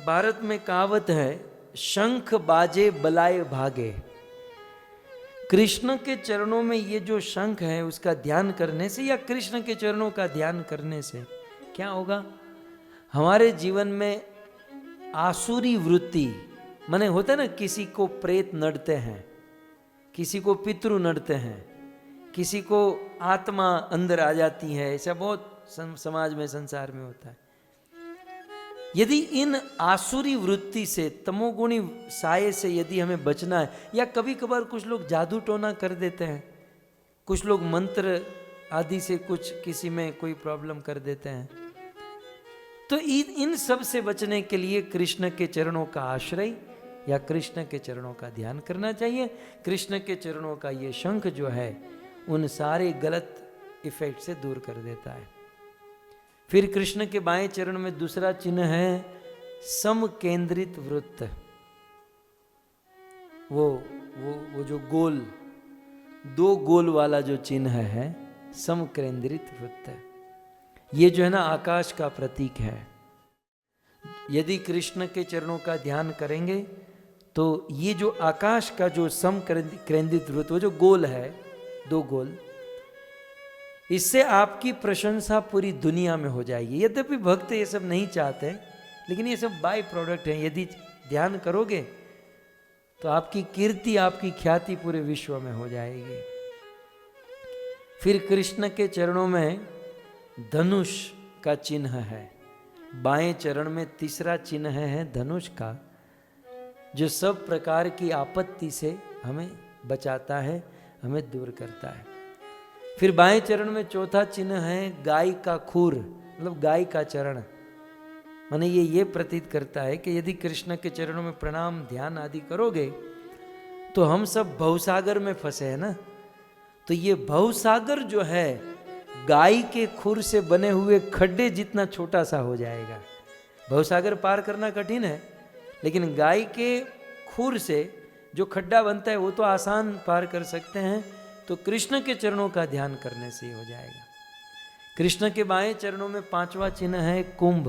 भारत में कहावत है, शंख बाजे बलाए भागे। कृष्ण के चरणों में ये जो शंख है उसका ध्यान करने से, या कृष्ण के चरणों का ध्यान करने से क्या होगा? हमारे जीवन में आसुरी वृत्ति, माने होता है ना, किसी को प्रेत नड़ते हैं, किसी को पितृ नड़ते हैं, किसी को आत्मा अंदर आ जाती है, ऐसा बहुत समाज में, संसार में होता है। यदि इन आसुरी वृत्ति से, तमोगुणी साये से यदि हमें बचना है, या कभी कभार कुछ लोग जादू टोना कर देते हैं, कुछ लोग मंत्र आदि से कुछ किसी में कोई प्रॉब्लम कर देते हैं, तो इन सब से बचने के लिए कृष्ण के चरणों का आश्रय या कृष्ण के चरणों का ध्यान करना चाहिए। कृष्ण के चरणों का ये शंख जो है उन सारे गलत इफेक्ट से दूर कर देता है। फिर कृष्ण के बाएं चरण में दूसरा चिन्ह है समकेंद्रित वृत्त। वो जो गोल, दो गोल वाला जो चिन्ह है, समकेंद्रित वृत्त, ये जो है ना आकाश का प्रतीक है। यदि कृष्ण के चरणों का ध्यान करेंगे तो ये जो आकाश का जो समकेंद्रित वृत्त, वो जो गोल है, दो गोल, इससे आपकी प्रशंसा पूरी दुनिया में हो जाएगी। यद्यपि भक्त ये सब नहीं चाहते, लेकिन ये सब बाय प्रोडक्ट हैं। यदि ध्यान करोगे तो आपकी कीर्ति, आपकी ख्याति पूरे विश्व में हो जाएगी। फिर कृष्ण के चरणों में धनुष का चिन्ह है। बाएं चरण में तीसरा चिन्ह है धनुष का, जो सब प्रकार की आपत्ति से हमें बचाता है, हमें दूर करता है। फिर बाएं चरण में चौथा चिन्ह है गाय का खूर, मतलब गाय का चरण। माने ये प्रतीत करता है कि यदि कृष्ण के चरणों में प्रणाम, ध्यान आदि करोगे तो हम सब भवसागर में फंसे हैं ना, तो ये भवसागर जो है गाय के खुर से बने हुए खड्डे जितना छोटा सा हो जाएगा। भवसागर पार करना कठिन है, लेकिन गाय के खुर से जो खड्डा बनता है वो तो आसान पार कर सकते हैं। तो कृष्ण के चरणों का ध्यान करने से ही हो जाएगा। कृष्ण के बाएं चरणों में पांचवा चिन्ह है कुंभ।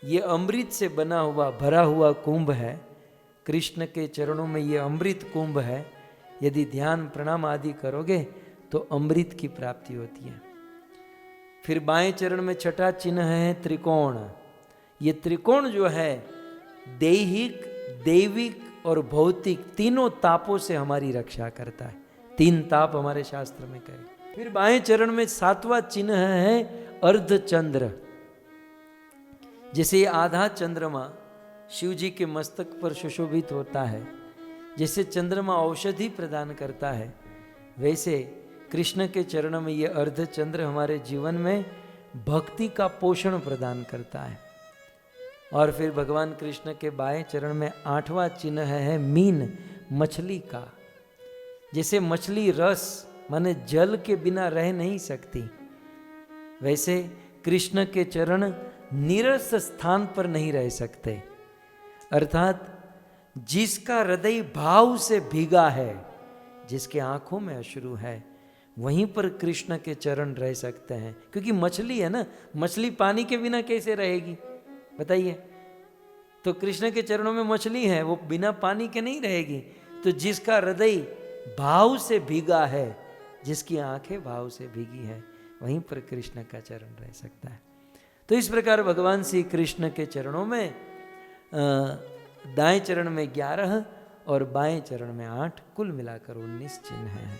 ये अमृत से बना हुआ, भरा हुआ कुंभ है। कृष्ण के चरणों में ये अमृत कुंभ है। यदि ध्यान, प्रणाम आदि करोगे तो अमृत की प्राप्ति होती है। फिर बाएं चरण में छठा चिन्ह है त्रिकोण। ये त्रिकोण जो है दैहिक, दैविक और भौतिक तीनों तापों से हमारी रक्षा करता है। 3 ताप हमारे शास्त्र में कहे। फिर बाएं चरण में सातवां चिन्ह है अर्धचंद्र। जैसे आधा चंद्रमा शिव जी के मस्तक पर सुशोभित होता है, जैसे चंद्रमा औषधि प्रदान करता है, वैसे कृष्ण के चरण में ये अर्धचंद्र हमारे जीवन में भक्ति का पोषण प्रदान करता है। और फिर भगवान कृष्ण के बाएं चरण में 8वां चिन्ह है मीन, मछली का। जैसे मछली रस माने जल के बिना रह नहीं सकती, वैसे कृष्ण के चरण नीरस स्थान पर नहीं रह सकते। अर्थात जिसका हृदय भाव से भीगा है, जिसके आंखों में अश्रु है, वहीं पर कृष्ण के चरण रह सकते हैं। क्योंकि मछली है ना, मछली पानी के बिना कैसे रहेगी बताइए। तो कृष्ण के चरणों में मछली है, वो बिना पानी के नहीं रहेगी। तो जिसका हृदय भाव से भीगा है, जिसकी आंखें भाव से भीगी है, वहीं पर कृष्ण का चरण रह सकता है। तो इस प्रकार भगवान श्री कृष्ण के चरणों में दाएं चरण में 11 और बाएं चरण में 8, कुल मिलाकर 19 चिन्ह हैं।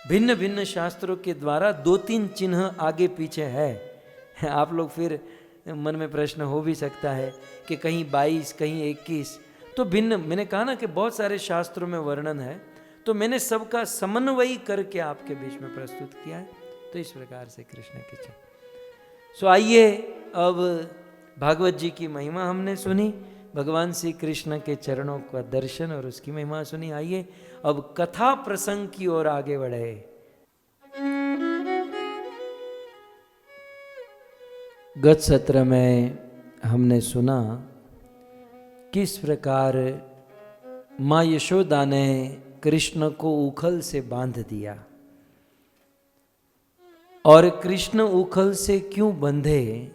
भिन्न भिन्न शास्त्रों के द्वारा 2-3 चिन्ह आगे पीछे है। आप लोग फिर मन में प्रश्न हो भी सकता है कि कहीं 22, कहीं 21, तो भिन्न, मैंने कहा ना कि बहुत सारे शास्त्रों में वर्णन है, तो मैंने सबका समन्वय करके आपके बीच में प्रस्तुत किया है। तो इस प्रकार से कृष्ण के चरण। सो आइए, अब भागवत जी की महिमा हमने सुनी, भगवान श्री कृष्ण के चरणों का दर्शन और उसकी महिमा सुनी। आइए अब कथा प्रसंग की ओर आगे बढ़े। गत सत्र में हमने सुना किस प्रकार माँ यशोदा ने कृष्ण को उखल से बांध दिया, और कृष्ण उखल से क्यों बंधे,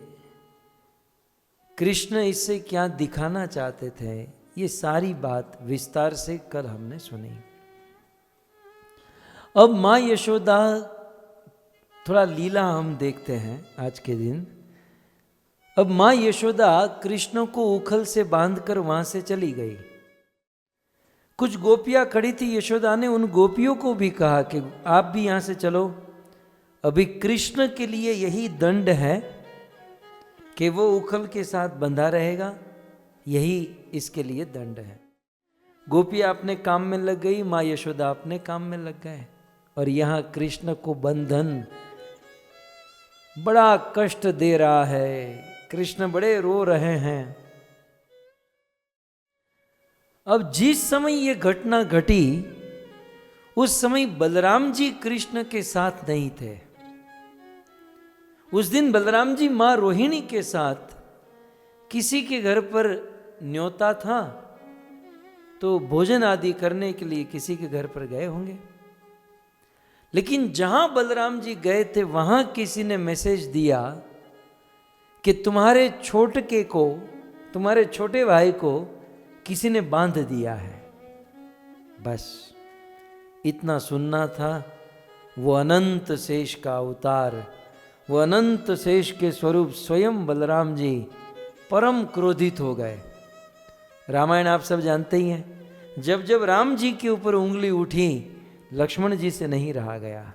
कृष्ण इससे क्या दिखाना चाहते थे, ये सारी बात विस्तार से कल हमने सुनी। अब माँ यशोदा, थोड़ा लीला हम देखते हैं आज के दिन। अब माँ यशोदा कृष्ण को उखल से बांधकर वहां से चली गई। कुछ गोपियां खड़ी थी, यशोदा ने उन गोपियों को भी कहा कि आप भी यहां से चलो, अभी कृष्ण के लिए यही दंड है कि वो उखल के साथ बंधा रहेगा, यही इसके लिए दंड है। गोपियां अपने काम में लग गई, माँ यशोदा अपने काम में लग गए, और यहां कृष्ण को बंधन बड़ा कष्ट दे रहा है, कृष्ण बड़े रो रहे हैं। अब जिस समय ये घटना घटी उस समय बलराम जी कृष्ण के साथ नहीं थे। उस दिन बलराम जी मां रोहिणी के साथ किसी के घर पर न्योता था, तो भोजन आदि करने के लिए किसी के घर पर गए होंगे। लेकिन जहां बलराम जी गए थे वहां किसी ने मैसेज दिया कि तुम्हारे छोटके को, तुम्हारे छोटे भाई को किसी ने बांध दिया है। बस इतना सुनना था। वो अनंत शेष का अवतार, वो अनंत शेष के स्वरूप स्वयं बलराम जी परम क्रोधित हो गए। रामायण आप सब जानते ही हैं, जब जब राम जी के ऊपर उंगली उठी लक्ष्मण जी से नहीं रहा गया।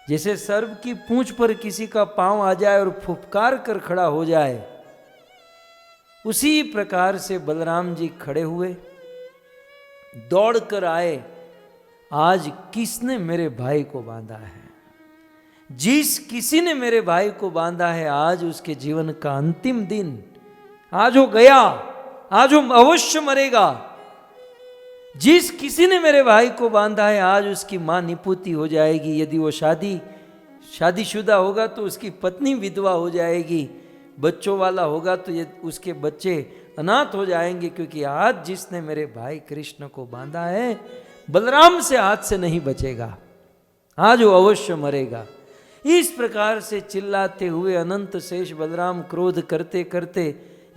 जैसे सर्प की पूंछ पर किसी का पांव आ जाए और फुफकार कर खड़ा हो जाए, उसी प्रकार से बलराम जी खड़े हुए, दौड़ कर आए। आज किसने मेरे भाई को बांधा है? जिस किसी ने मेरे भाई को बांधा है, आज उसके जीवन का अंतिम दिन, आज वो गया, आज वो अवश्य मरेगा। जिस किसी ने मेरे भाई को बांधा है, आज उसकी मां निपुति हो जाएगी। यदि वो शादीशुदा होगा तो उसकी पत्नी विधवा हो जाएगी, बच्चों वाला होगा तो ये उसके बच्चे अनाथ हो जाएंगे, क्योंकि आज जिसने मेरे भाई कृष्ण को बांधा है बलराम से हाथ से नहीं बचेगा, आज वो अवश्य मरेगा। इस प्रकार से चिल्लाते हुए अनंत शेष बलराम क्रोध करते करते,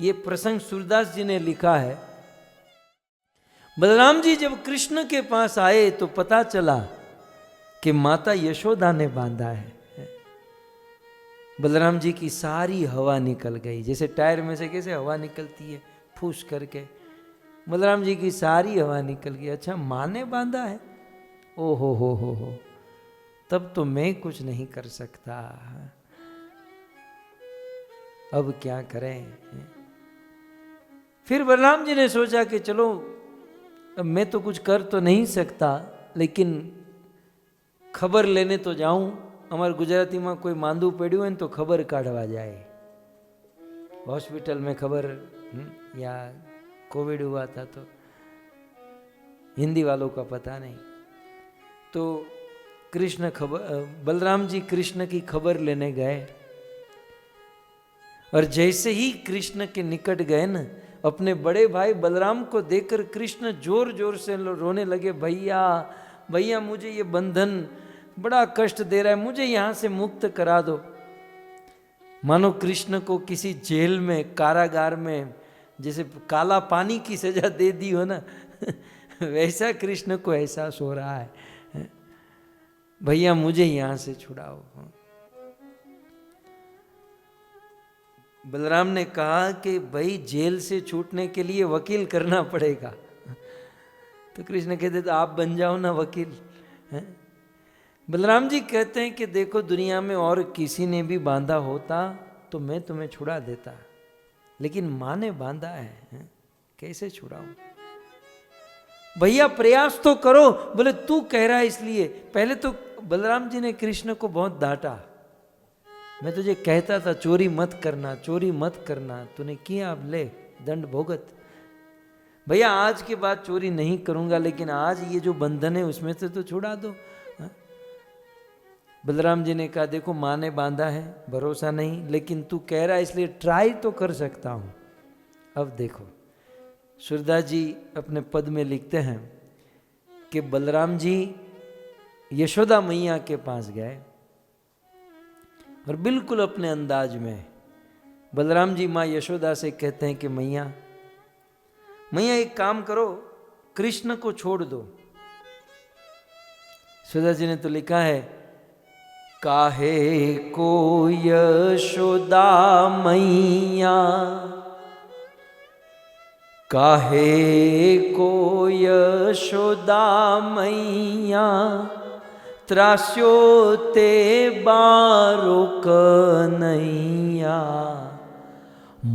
ये प्रसंग सूरदास जी ने लिखा है। बलराम जी जब कृष्ण के पास आए तो पता चला कि माता यशोदा ने बांधा है। बलराम जी की सारी हवा निकल गई, जैसे टायर में से कैसे हवा निकलती है फूस करके, बलराम जी की सारी हवा निकल गई। अच्छा, माँ ने बांधा है? ओ हो, तब तो मैं कुछ नहीं कर सकता, अब क्या करें। फिर बलराम जी ने सोचा कि चलो, अब मैं तो कुछ कर तो नहीं सकता, लेकिन खबर लेने तो जाऊं। हमारे गुजराती में कोई मांदू पड़્યું હોય तो खबर काढ़वा जाए। हॉस्पिटल में खबर, या कोविड हुआ था तो हिंदी वालों का पता नहीं, तो बलराम जी कृष्ण की खबर लेने गए। और जैसे ही कृष्ण के निकट गए न, अपने बड़े भाई बलराम को देखकर कृष्ण जोर जोर से रोने लगे, भैया भैया मुझे ये बंधन बड़ा कष्ट दे रहा है, मुझे यहाँ से मुक्त करा दो। मानो कृष्ण को किसी जेल में, कारागार में जैसे काला पानी की सजा दे दी हो ना वैसा कृष्ण को एहसास हो रहा है, भैया मुझे यहाँ से छुड़ाओ। बलराम ने कहा कि भाई जेल से छूटने के लिए वकील करना पड़ेगा। तो कृष्ण कहते तो आप बन जाओ ना वकील। बलराम जी कहते हैं कि देखो, दुनिया में और किसी ने भी बांधा होता तो मैं तुम्हें छुड़ा देता, लेकिन माँ ने बांधा है, कैसे छुड़ाऊं? भैया प्रयास तो करो। बोले तू कह रहा है इसलिए। पहले तो बलराम जी ने कृष्ण को बहुत डांटा, मैं तुझे कहता था चोरी मत करना, चोरी मत करना, तूने किया, अब ले दंड भोगत। भैया आज के बाद चोरी नहीं करूंगा, लेकिन आज ये जो बंधन है उसमें से तो छुड़ा दो। बलराम जी ने कहा देखो माँ ने बांधा है, भरोसा नहीं, लेकिन तू कह रहा है इसलिए ट्राई तो कर सकता हूँ। अब देखो सूरदास जी अपने पद में लिखते हैं कि बलराम जी यशोदा मैया के पास गए और बिल्कुल अपने अंदाज में बलराम जी माँ यशोदा से कहते हैं कि मैया मैया एक काम करो, कृष्ण को छोड़ दो। सूरदास जी ने तो लिखा है, काहे को यशोदा मैया, काहे को यशोदा मैया, त्रास्यो ते बारो कन्हैया,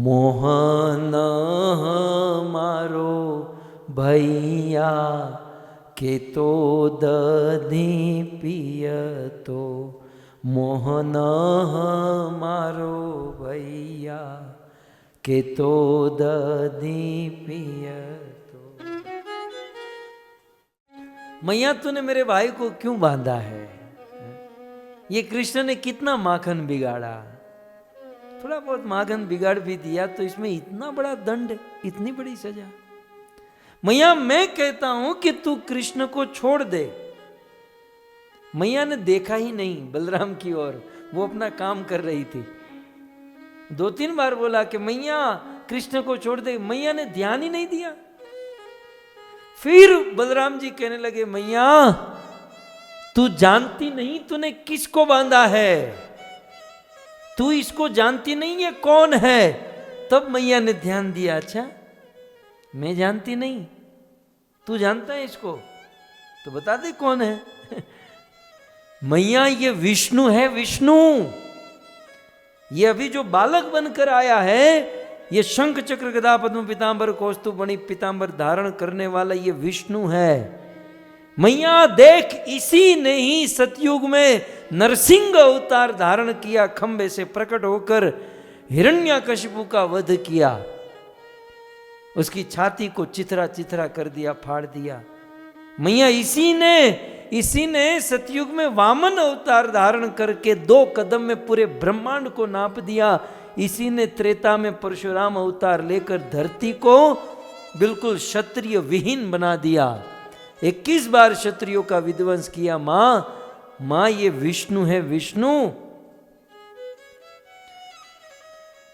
मोहन मारो भैया, के तो दधी पियतो, मोहन मारो भैया, के तो दधी पियतो। मैया तूने मेरे भाई को क्यों बांधा है? ये कृष्ण ने कितना माखन बिगाड़ा, थोड़ा बहुत माखन बिगाड़ भी दिया तो इसमें इतना बड़ा दंड, इतनी बड़ी सजा। मैया मैं कहता हूं कि तू कृष्ण को छोड़ दे। मैया ने देखा ही नहीं बलराम की ओर, वो अपना काम कर रही थी। 2-3 बार बोला कि मैया कृष्ण को छोड़ दे, मैया ने ध्यान ही नहीं दिया। फिर बलराम जी कहने लगे मैया तू जानती नहीं तूने किसको बांधा है, तू इसको जानती नहीं ये कौन है। तब मैया ने ध्यान दिया, अच्छा मैं जानती नहीं, तू जानता है इसको तो बता दे कौन है। मैया ये विष्णु है, विष्णु। ये अभी जो बालक बनकर आया है, ये शंख चक्र गदा पद्म पीतांबर कौस्तुभ मणि पीतांबर धारण करने वाला ये विष्णु है। मैया देख इसी ने ही सतयुग में नरसिंह अवतार धारण किया, खंबे से प्रकट होकर हिरण्यकशिपु का वध किया, उसकी छाती को चिथरा चिथरा कर दिया, फाड़ दिया। मैया इसी ने सतयुग में वामन अवतार धारण करके 2 कदम में पूरे ब्रह्मांड को नाप दिया। इसी ने त्रेता में परशुराम अवतार लेकर धरती को बिल्कुल क्षत्रिय विहीन बना दिया। 21 बार क्षत्रियों का विध्वंस किया। मां ये विष्णु है, विष्णु।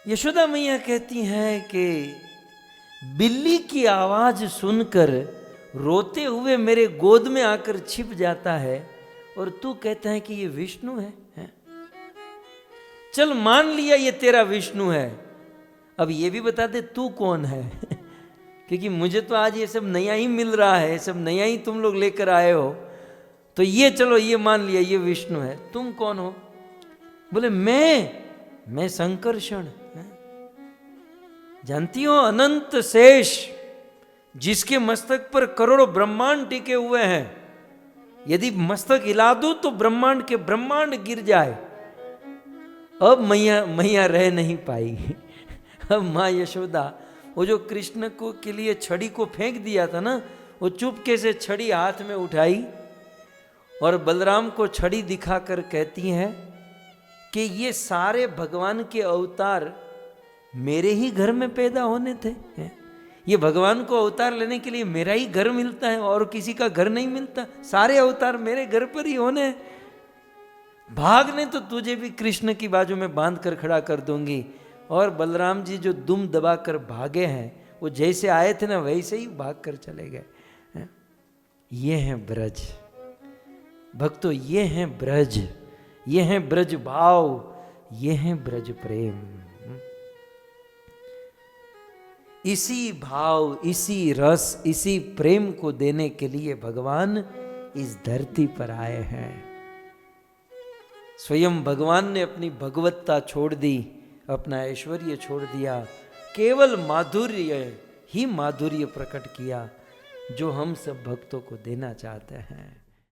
यशोदा मैया कहती हैं कि बिल्ली की आवाज सुनकर रोते हुए मेरे गोद में आकर छिप जाता है और तू कहता है कि ये विष्णु है? चल मान लिया ये तेरा विष्णु है, अब ये भी बता दे तू कौन है। क्योंकि मुझे तो आज ये सब नया ही मिल रहा है, सब नया ही तुम लोग लेकर आए हो, तो ये चलो ये मान लिया ये विष्णु है, तुम कौन हो? बोले मैं संकर्षण, जानती हो अनंत शेष, जिसके मस्तक पर करोड़ों ब्रह्मांड टिके हुए हैं। यदि मस्तक हिला दूं तो ब्रह्मांड के ब्रह्मांड गिर जाए। अब मैया रह नहीं पाई। अब माँ यशोदा वो जो कृष्ण को के लिए छड़ी को फेंक दिया था ना, वो चुपके से छड़ी हाथ में उठाई और बलराम को छड़ी दिखाकर कहती हैं कि ये सारे भगवान के अवतार मेरे ही घर में पैदा होने थे। ये भगवान को अवतार लेने के लिए मेरा ही घर मिलता है और किसी का घर नहीं मिलता, सारे अवतार मेरे घर पर ही होने। भागने तो तुझे भी कृष्ण की बाजू में बांध कर खड़ा कर दूंगी। और बलराम जी जो दुम दबाकर भागे हैं, वो जैसे आए थे ना वैसे ही भाग कर चले गए। ये हैं ब्रज भक्तों, ये हैं ब्रज, ये हैं ब्रज भाव, ये हैं ब्रज प्रेम। इसी भाव, इसी रस, इसी प्रेम को देने के लिए भगवान इस धरती पर आए हैं। स्वयं भगवान ने अपनी भगवत्ता छोड़ दी, अपना ऐश्वर्य छोड़ दिया, केवल माधुर्य ही माधुर्य प्रकट किया जो हम सब भक्तों को देना चाहते हैं।